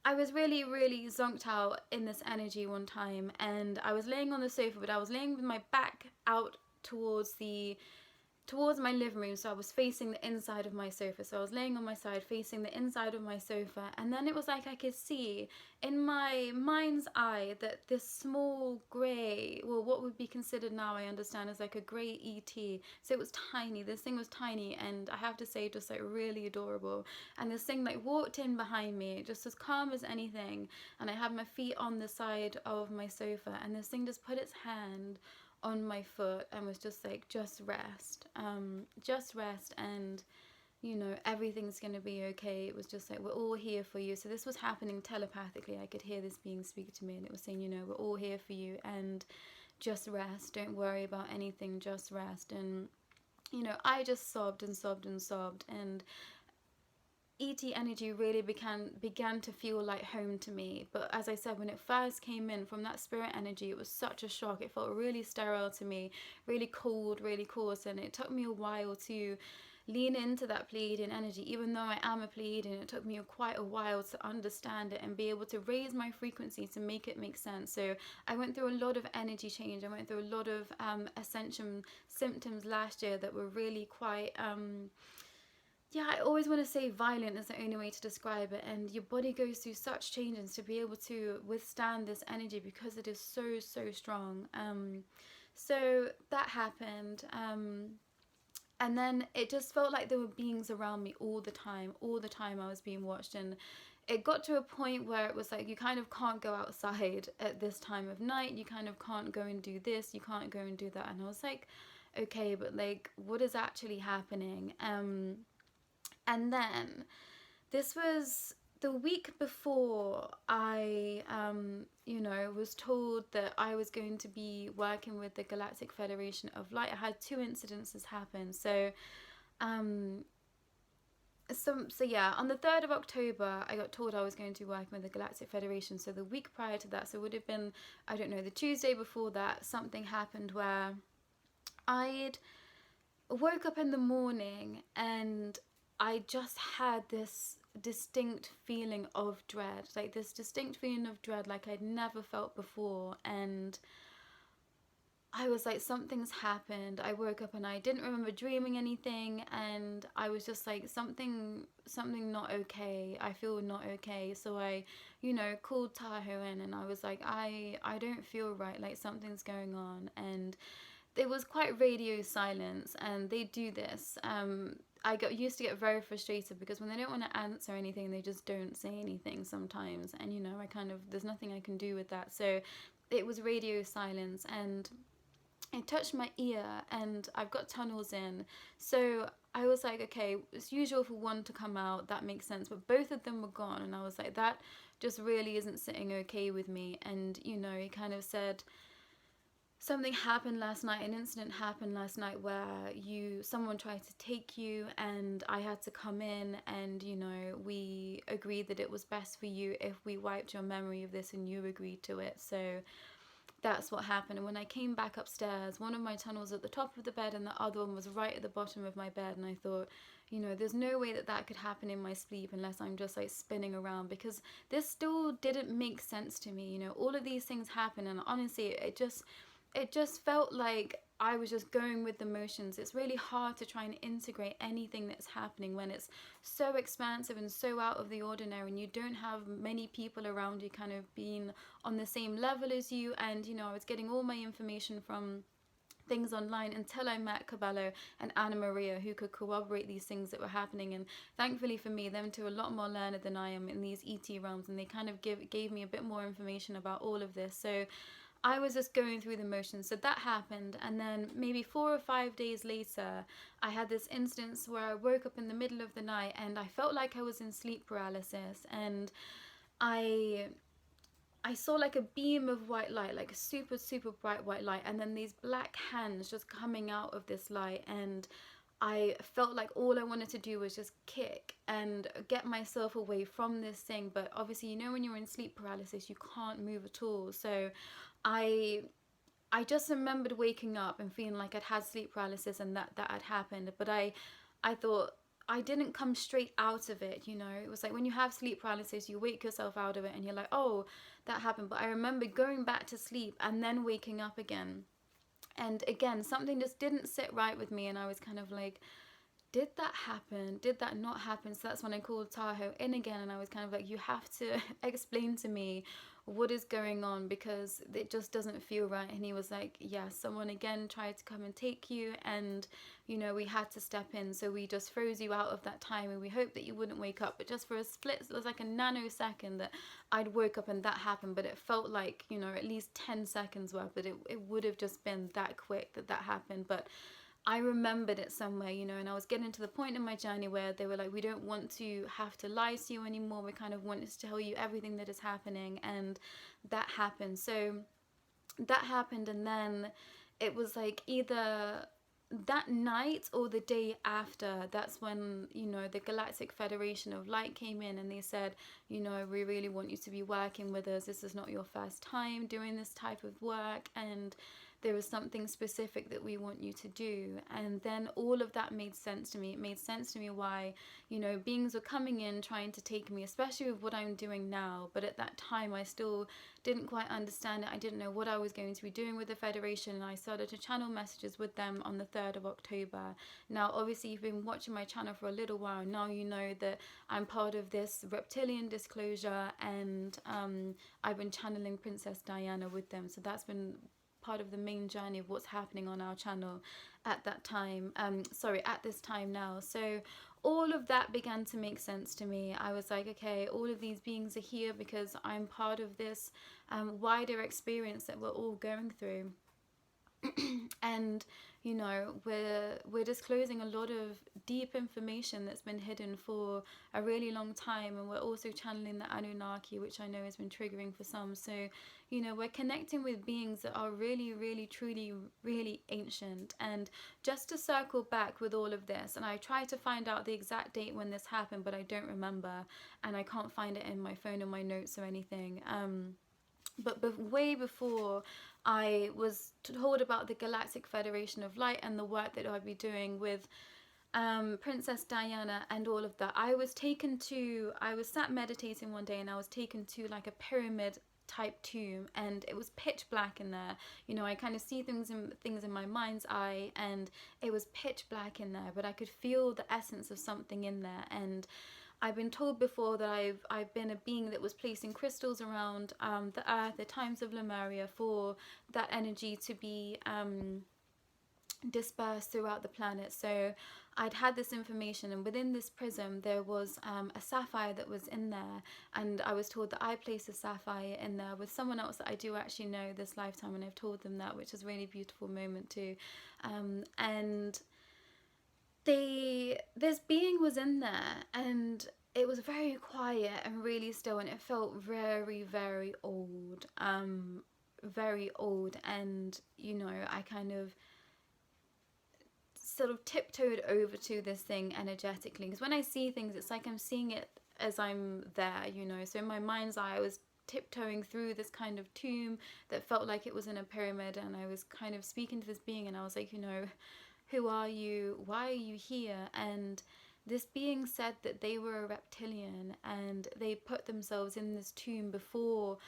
I was really, really zonked out in this energy one time, and I was laying on the sofa, but I was laying with my back out towards my living room, so I was facing the inside of my sofa. So I was laying on my side facing the inside of my sofa, and then it was like I could see in my mind's eye that this small grey, well, what would be considered now, I understand, as like a grey ET. So it was tiny, this thing was tiny, and I have to say just like really adorable. And this thing like walked in behind me just as calm as anything, and I had my feet on the side of my sofa, and this thing just put its hand on my foot and was just like, just rest, and you know, everything's gonna be okay. It was just like, we're all here for you. So this was happening telepathically. I could hear this being speak to me, and it was saying, you know, we're all here for you, and just rest, don't worry about anything, just rest. And you know, I just sobbed and sobbed and sobbed, and ET energy really began to feel like home to me. But as I said, when it first came in from that spirit energy, it was such a shock. It felt really sterile to me, really cold, really coarse, and it took me a while to lean into that Pleiadian energy. Even though I am a Pleiadian, it took me quite a while to understand it and be able to raise my frequency to make it make sense. So I went through a lot of energy change. I went through a lot of ascension symptoms last year that were really quite yeah, I always want to say violent is the only way to describe it. And your body goes through such changes to be able to withstand this energy, because it is so, so strong. So that happened. And then it just felt like there were beings around me all the time. All the time I was being watched. And it got to a point where it was like, you kind of can't go outside at this time of night. You kind of can't go and do this. You can't go and do that. And I was like, okay, but like, what is actually happening? And then this was the week before I, you know, was told that I was going to be working with the Galactic Federation of Light. I had two incidences happen. So yeah, on the 3rd of October, I got told I was going to be working with the Galactic Federation. So the week prior to that, so it would have been, I don't know, the Tuesday before that, something happened where I'd woke up in the morning and I just had this distinct feeling of dread, like this distinct feeling of dread like I'd never felt before. And I was like, something's happened. I woke up and I didn't remember dreaming anything, and I was just like, something not okay. I feel not okay. So I, you know, called Tahoe in, and I was like, I don't feel right, like something's going on. And it was quite radio silence, and they do this. I used to get very frustrated because when they don't want to answer anything, they just don't say anything sometimes. And, you know, there's nothing I can do with that. So it was radio silence. And it touched my ear, and I've got tunnels in. So I was like, okay, it's usual for one to come out, that makes sense. But both of them were gone, and I was like, that just really isn't sitting okay with me. And, you know, he kind of said, something happened last night, an incident happened last night where someone tried to take you, and I had to come in, and, you know, we agreed that it was best for you if we wiped your memory of this, and you agreed to it. So that's what happened. And when I came back upstairs, one of my tunnels at the top of the bed and the other one was right at the bottom of my bed. And I thought, you know, there's no way that that could happen in my sleep unless I'm just like spinning around, because this still didn't make sense to me. You know, all of these things happen, and honestly, it just felt like I was just going with the motions. It's really hard to try and integrate anything that's happening when it's so expansive and so out of the ordinary, and you don't have many people around you kind of being on the same level as you. And, you know, I was getting all my information from things online until I met Cabello and Anna Maria, who could corroborate these things that were happening. And thankfully for me, them two are a lot more learned than I am in these ET realms, and they kind of gave me a bit more information about all of this. So I was just going through the motions. So that happened, and then maybe 4 or 5 days later, I had this instance where I woke up in the middle of the night, and I felt like I was in sleep paralysis, and I saw like a beam of white light, like a super, super bright white light, and then these black hands just coming out of this light, and I felt like all I wanted to do was just kick and get myself away from this thing. But obviously, you know, when you're in sleep paralysis, you can't move at all. So I just remembered waking up and feeling like I'd had sleep paralysis, and that had happened. But I thought I didn't come straight out of it, you know. It was like when you have sleep paralysis, you wake yourself out of it and you're like, oh, that happened. But I remember going back to sleep and then waking up again. And again, something just didn't sit right with me, and I was kind of like, did that happen? Did that not happen? So that's when I called Tahoe in again, and I was kind of like, you have to explain to me what is going on, because it just doesn't feel right. And he was like, yeah, someone again tried to come and take you, and, you know, we had to step in. So we just froze you out of that time, and we hoped that you wouldn't wake up. But just for a split, it was like a nanosecond that I'd woke up and that happened. But it felt like, you know, at least 10 seconds worth, but it would have just been that quick that happened. But I remembered it somewhere, you know, and I was getting to the point in my journey where they were like, we don't want to have to lie to you anymore. We kind of want to tell you everything that is happening. And that happened. So that happened. And then it was like either that night or the day after, that's when, you know, the Galactic Federation of Light came in, and they said, you know, we really want you to be working with us. This is not your first time doing this type of work, and there is something specific that we want you to do. And then all of that made sense to me. It made sense to me why, you know, beings were coming in trying to take me, especially with what I'm doing now. But at that time, I still didn't quite understand it. I didn't know what I was going to be doing with the Federation, and I started to channel messages with them on the 3rd of October. Now, obviously, you've been watching my channel for a little while. Now you know that I'm part of this reptilian disclosure, and I've been channeling Princess Diana with them. So that's been part of the main journey of what's happening on our channel at that time, at this time now. So all of that began to make sense to me. I was like, okay, all of these beings are here because I'm part of this wider experience that we're all going through. And, you know, we're disclosing a lot of deep information that's been hidden for a really long time, and we're also channeling the Anunnaki, which I know has been triggering for some. So, you know, we're connecting with beings that are really, really, truly, really ancient. And just to circle back with all of this, and I tried to find out the exact date when this happened, but I don't remember, and I can't find it in my phone or my notes or anything. But way before I was told about the Galactic Federation of Light and the work that I'd be doing with Princess Diana and all of that, I was sat meditating one day, and I was taken to like a pyramid type tomb, and it was pitch black in there. You know, I kind of see things in my mind's eye, and it was pitch black in there, but I could feel the essence of something in there. And I've been told before that I've been a being that was placing crystals around the earth, the times of Lemuria, for that energy to be dispersed throughout the planet. So I'd had this information, and within this prism there was a sapphire that was in there, and I was told that I placed a sapphire in there with someone else that I do actually know this lifetime, and I've told them that, which is a really beautiful moment too. And this being was in there, and it was very quiet and really still, and it felt very, very old, very old. And I kind of sort of tiptoed over to this thing energetically, because when I see things, it's like I'm seeing it as I'm there, so in my mind's eye I was tiptoeing through this kind of tomb that felt like it was in a pyramid, and I was kind of speaking to this being, and I was like, who are you, why are you here? And this being said that they were a reptilian, and they put themselves in this tomb before,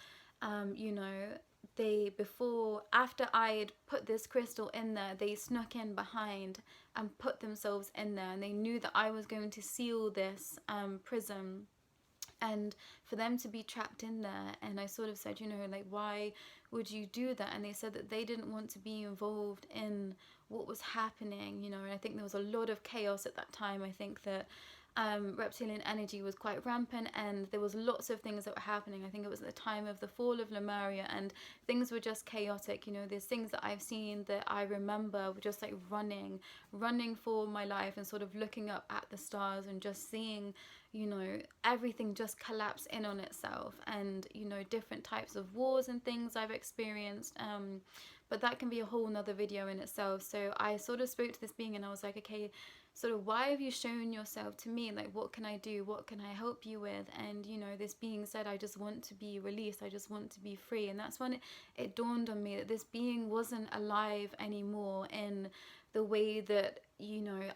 after I had put this crystal in there, they snuck in behind and put themselves in there, and they knew that I was going to seal this prism, and for them to be trapped in there. And I sort of said, like, why would you do that? And they said that they didn't want to be involved in what was happening, and I think there was a lot of chaos at that time. I think that reptilian energy was quite rampant, and there was lots of things that were happening. I think it was at the time of the fall of Lemuria, and things were just chaotic. There's things that I've seen that I remember were just like running for my life, and sort of looking up at the stars and just seeing everything just collapse in on itself, and different types of wars and things I've experienced, but that can be a whole nother video in itself. So I sort of spoke to this being, and I was like, okay, sort of, why have you shown yourself to me? Like, what can I do? What can I help you with? And this being said, I just want to be released, I just want to be free. And that's when it dawned on me that this being wasn't alive anymore in the way that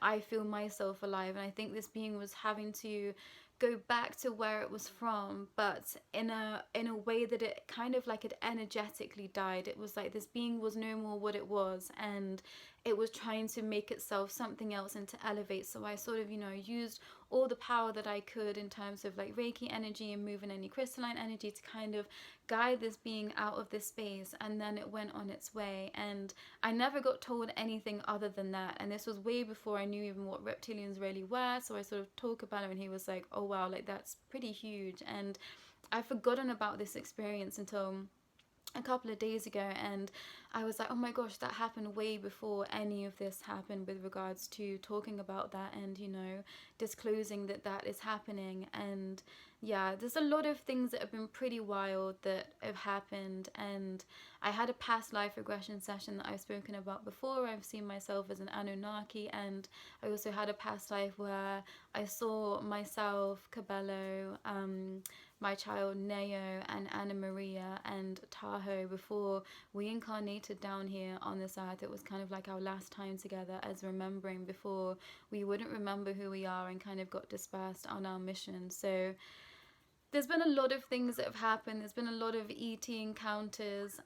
I feel myself alive. And I think this being was having to go back to where it was from, but in a way that it kind of like it energetically died. It was like this being was no more what it was, and it was trying to make itself something else and to elevate. So I sort of used all the power that I could in terms of like Reiki energy and moving any crystalline energy to kind of guide this being out of this space, and then it went on its way. And I never got told anything other than that, and this was way before I knew even what reptilians really were. So I sort of talk about it, and he was like, oh wow, like that's pretty huge. And I've forgotten about this experience until a couple of days ago, and I was like, oh my gosh, that happened way before any of this happened, with regards to talking about that and disclosing that that is happening. And yeah, there's a lot of things that have been pretty wild that have happened. And I had a past life regression session that I've spoken about before. I've seen myself as an Anunnaki, and I also had a past life where I saw myself, Cabello, my child Neo, and Anna Maria and Tahoe before we incarnated down here on this earth. It was kind of like our last time together as remembering before we wouldn't remember who we are and kind of got dispersed on our mission. So there's been a lot of things that have happened. There's been a lot of ET encounters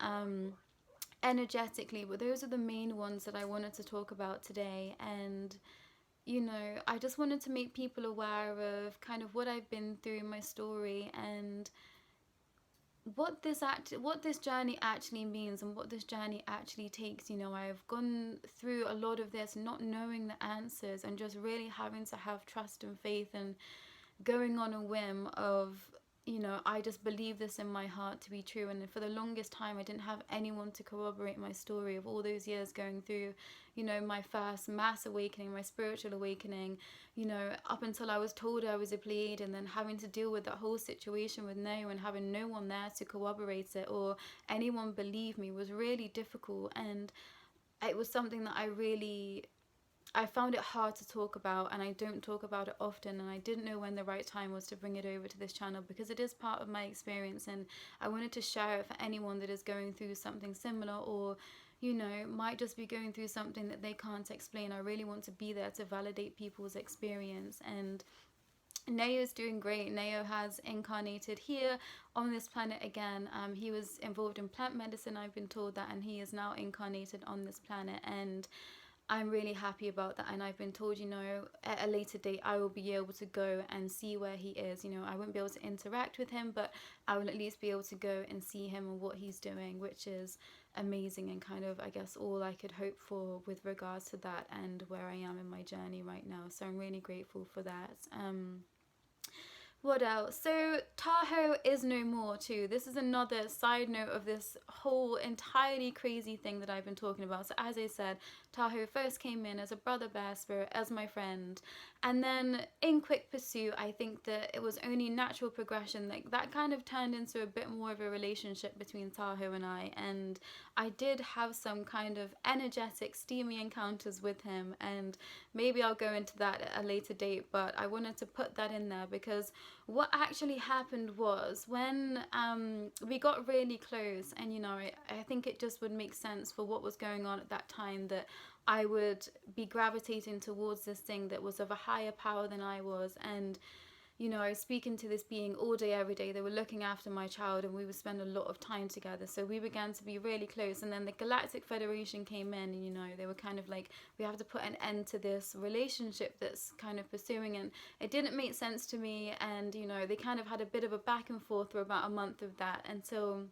energetically, but those are the main ones that I wanted to talk about today. And I just wanted to make people aware of kind of what I've been through in my story, and what this journey actually means, and what this journey actually takes. I've gone through a lot of this not knowing the answers, and just really having to have trust and faith, and going on a whim of I just believe this in my heart to be true. And for the longest time I didn't have anyone to corroborate my story of all those years going through my first mass awakening, my spiritual awakening, up until I was told I was a Pleiadian, and then having to deal with that whole situation with Neo, and having no one there to corroborate it or anyone believe me, was really difficult. And it was something that I found it hard to talk about, and I don't talk about it often, and I didn't know when the right time was to bring it over to this channel, because it is part of my experience, and I wanted to share it for anyone that is going through something similar, or might just be going through something that they can't explain. I really want to be there to validate people's experience. And Neo's doing great. Neo has incarnated here on this planet again. He was involved in plant medicine, I've been told that, and he is now incarnated on this planet, and I'm really happy about that. And I've been told, at a later date I will be able to go and see where he is. I won't be able to interact with him, but I will at least be able to go and see him and what he's doing, which is amazing and kind of, I guess, all I could hope for with regards to that and where I am in my journey right now. So I'm really grateful for that. What else? So Tahoe is no more too. This is another side note of this whole entirely crazy thing that I've been talking about. So as I said, Tahoe first came in as a brother bear spirit, as my friend. And then in quick pursuit, I think that it was only natural progression. Like that kind of turned into a bit more of a relationship between Tahoe and I. And I did have some kind of energetic, steamy encounters with him. And maybe I'll go into that at a later date. But I wanted to put that in there because what actually happened was when we got really close, and you know, I think it just would make sense for what was going on at that time that I would be gravitating towards this thing that was of a higher power than I was. And you know, I was speaking to this being all day, every day. They were looking after my child and we would spend a lot of time together. So we began to be really close. And then the Galactic Federation came in and, you know, they were kind of like, we have to put an end to this relationship that's kind of pursuing. And it didn't make sense to me. And, you know, they kind of had a bit of a back and forth for about a month of that until,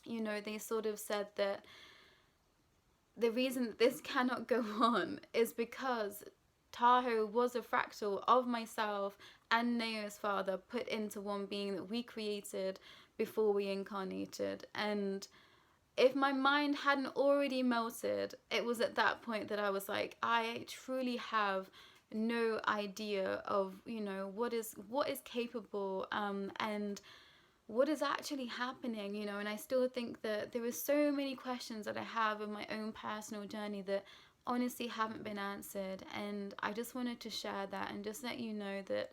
you know, they sort of said that the reason that this cannot go on is because Tahoe was a fractal of myself and Neo's father put into one being that we created before we incarnated. And if my mind hadn't already melted, it was at that point that I was like, I truly have no idea of, you know, what is capable and what is actually happening, you know. And I still think that there are so many questions that I have in my own personal journey that honestly haven't been answered. And I just wanted to share that and just let you know that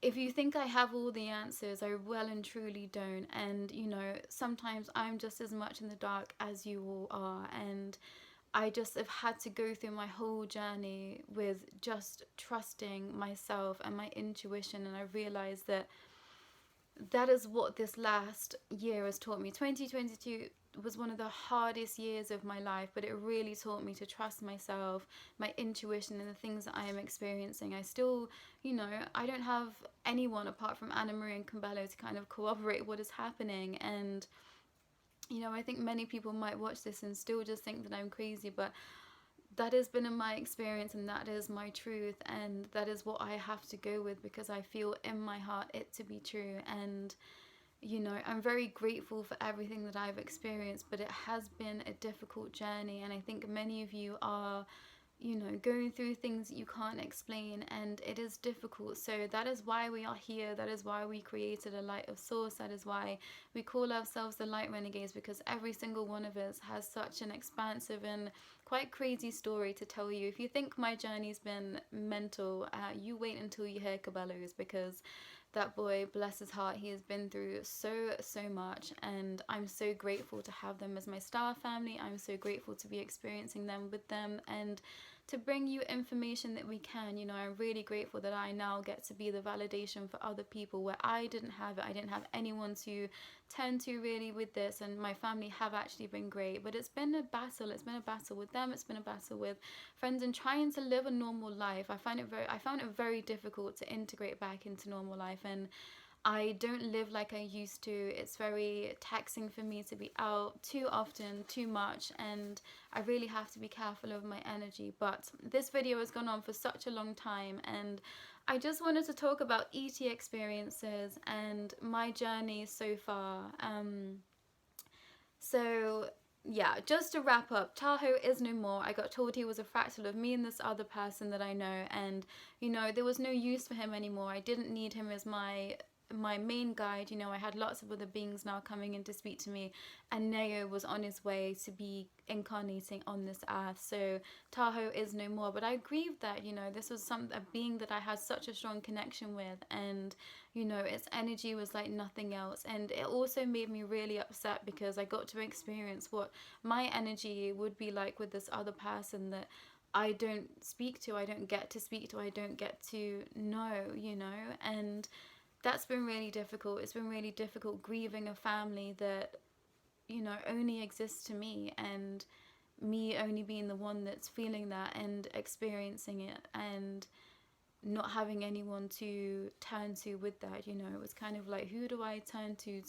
if you think I have all the answers, I well and truly don't. And you know, sometimes I'm just as much in the dark as you all are. And I just have had to go through my whole journey with just trusting myself and my intuition. And I realized that that is what this last year has taught me. 2022 was one of the hardest years of my life, but it really taught me to trust myself, my intuition, and the things that I am experiencing. I still, you know, I don't have anyone apart from Anna Marie and Cumbello to kind of corroborate what is happening. And, you know, I think many people might watch this and still just think that I'm crazy, but that has been in my experience and that is my truth, and that is what I have to go with because I feel in my heart it to be true. And you know, I'm very grateful for everything that I've experienced, but it has been a difficult journey. And I think many of you are, you know, going through things that you can't explain, and it is difficult. So that is why we are here. That is why we created a light of source. That is why we call ourselves the Light Renegades, because every single one of us has such an expansive and quite crazy story to tell you. If you think my journey's been mental, you wait until you hear Cabello's, because that boy, bless his heart, he has been through so much, and I'm so grateful to have them as my Starr family. I'm so grateful to be experiencing them with them and to bring you information that we can. You know, I'm really grateful that I now get to be the validation for other people where I didn't have it. I didn't have anyone to turn to really with this, and my family have actually been great, but it's been a battle. It's been a battle with them. It's been a battle with friends and trying to live a normal life. I found it very difficult to integrate back into normal life, and I don't live like I used to. It's very taxing for me to be out too often, too much, and I really have to be careful of my energy. But this video has gone on for such a long time, and I just wanted to talk about ET experiences and my journey so far. So yeah, just to wrap up, Tahoe is no more. I got told he was a fractal of me and this other person that I know, and you know, there was no use for him anymore. I didn't need him as my main guide. You know, I had lots of other beings now coming in to speak to me, and Neo was on his way to be incarnating on this earth. So Tahoe is no more, but I grieved that, you know, this was a being that I had such a strong connection with, and you know, its energy was like nothing else. And it also made me really upset because I got to experience what my energy would be like with this other person that I don't speak to, I don't get to speak to, I don't get to know, you know. And that's been really difficult. It's been really difficult grieving a family that, you know, only exists to me, and me only being the one that's feeling that and experiencing it, and not having anyone to turn to with that. You know, it was kind of like, who do I turn to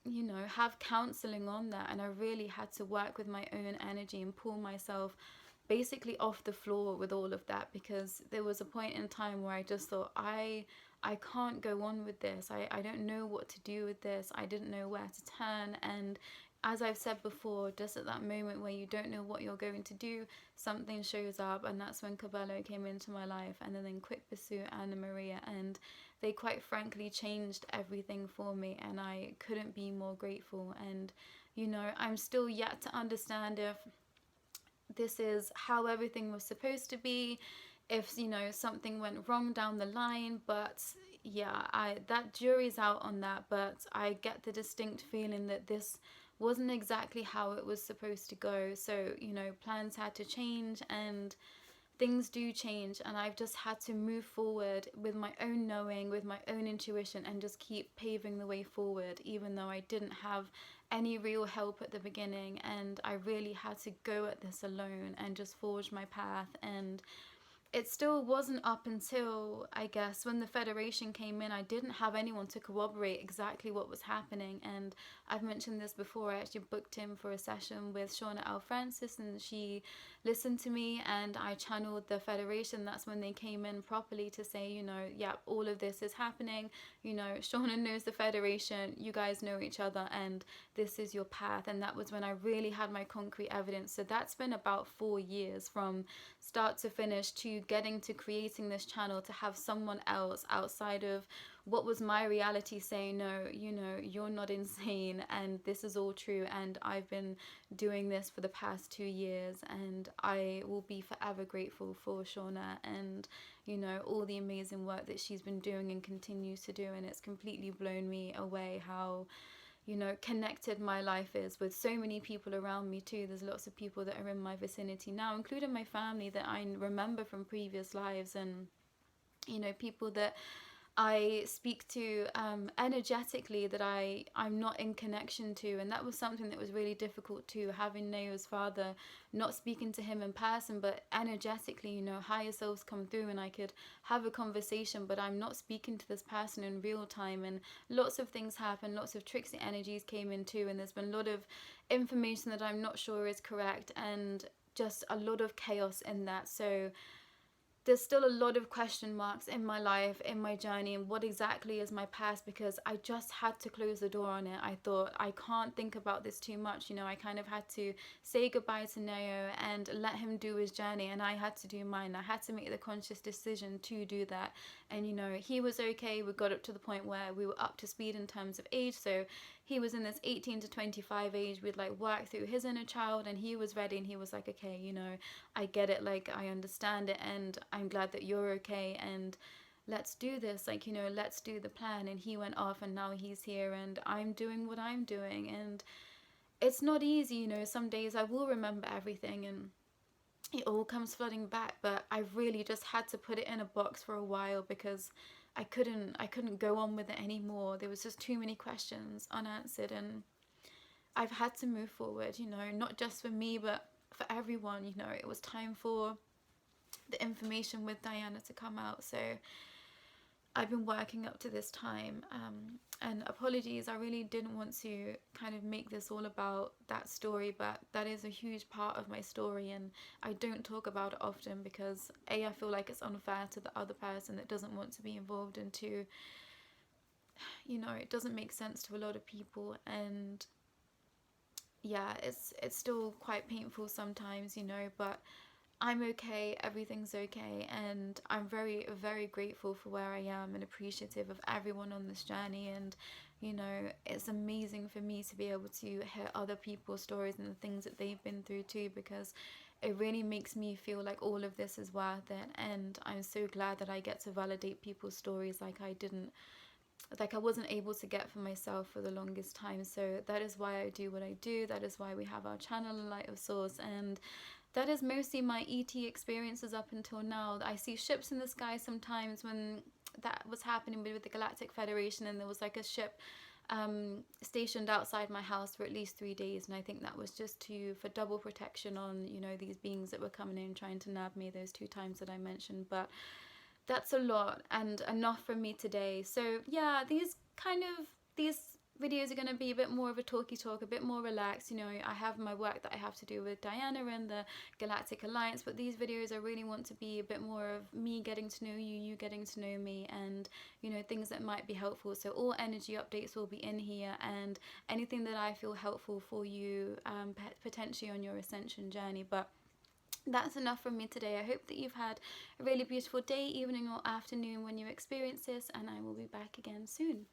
you know, have counseling on that, and I really had to work with my own energy and pull myself basically off the floor with all of that, because there was a point in time where I just thought, I can't go on with this. I don't know what to do with this. I didn't know where to turn. And as I've said before, just at that moment where you don't know what you're going to do, something shows up, and that's when Cabello came into my life, and then Quick Pursuit, Anna Maria, and they quite frankly changed everything for me, and I couldn't be more grateful. And you know, I'm still yet to understand if this is how everything was supposed to be, if, you know, something went wrong down the line. But yeah, that jury's out on that. But I get the distinct feeling that this wasn't exactly how it was supposed to go. So, you know, plans had to change, and things do change, and I've just had to move forward with my own knowing, with my own intuition, and just keep paving the way forward, even though I didn't have any real help at the beginning, and I really had to go at this alone and just forge my path. And it still wasn't up until, I guess, when the Federation came in, I didn't have anyone to corroborate exactly what was happening. And I've mentioned this before, I actually booked in for a session with Shauna L. Francis, and she listened to me, and I channeled the Federation. That's when they came in properly to say, you know, yeah, all of this is happening. You know, Shauna knows the Federation, you guys know each other, and this is your path. And that was when I really had my concrete evidence. So that's been about 4 years from start to finish, to getting to creating this channel, to have someone else outside of what was my reality saying, no, you know, you're not insane, and this is all true. And I've been doing this for the past 2 years, and I will be forever grateful for Shauna, and you know, all the amazing work that she's been doing and continues to do. And it's completely blown me away how, you know, connected my life is with so many people around me too. There's lots of people that are in my vicinity now, including my family that I remember from previous lives, and you know, people that I speak to energetically that I'm not in connection to. And that was something that was really difficult too, having Neo's father, not speaking to him in person, but energetically, you know, higher selves come through, and I could have a conversation, but I'm not speaking to this person in real time. And lots of things happen, lots of tricksy energies came in too, and there's been a lot of information that I'm not sure is correct, and just a lot of chaos in that. So there's still a lot of question marks in my life, in my journey, and what exactly is my past, because I just had to close the door on it. I thought, I can't think about this too much, you know. I kind of had to say goodbye to Neo and let him do his journey, and I had to do mine. I had to make the conscious decision to do that. And you know, he was okay. We got up to the point where we were up to speed in terms of age, so he was in this 18 to 25 age. We'd like work through his inner child, and he was ready, and he was like, okay, you know, I get it, like I understand it, and I'm glad that you're okay, and let's do this, like, you know, let's do the plan. And he went off, and now he's here, and I'm doing what I'm doing. And it's not easy, you know. Some days I will remember everything, and it all comes flooding back, but I really just had to put it in a box for a while, because I couldn't go on with it anymore. There was just too many questions unanswered, and I've had to move forward, you know, not just for me, but for everyone. You know, it was time for the information with Diana to come out. So I've been working up to this time, and apologies, I really didn't want to kind of make this all about that story, but that is a huge part of my story, and I don't talk about it often because A, I feel like it's unfair to the other person that doesn't want to be involved, and two, you know, it doesn't make sense to a lot of people. And yeah, it's still quite painful sometimes, you know, but I'm okay, everything's okay, and I'm very, very grateful for where I am, and appreciative of everyone on this journey. And you know, it's amazing for me to be able to hear other people's stories and the things that they've been through too, because it really makes me feel like all of this is worth it. And I'm so glad that I get to validate people's stories like I wasn't able to get for myself for the longest time. So that is why I do what I do. That is why we have our channel, Light of Source, and that is mostly my ET experiences up until now. I see ships in the sky sometimes. When that was happening with the Galactic Federation, and there was like a ship stationed outside my house for at least 3 days, and I think that was just for double protection on, you know, these beings that were coming in trying to nab me those 2 times that I mentioned. But that's a lot, and enough for me today. So yeah, these videos are going to be a bit more of a talky talk, a bit more relaxed. You know, I have my work that I have to do with Diana and the Galactic Alliance, but these videos I really want to be a bit more of me getting to know you, you getting to know me, and, you know, things that might be helpful. So all energy updates will be in here, and anything that I feel helpful for you, potentially on your ascension journey. But that's enough from me today. I hope that you've had a really beautiful day, evening or afternoon when you experience this, and I will be back again soon.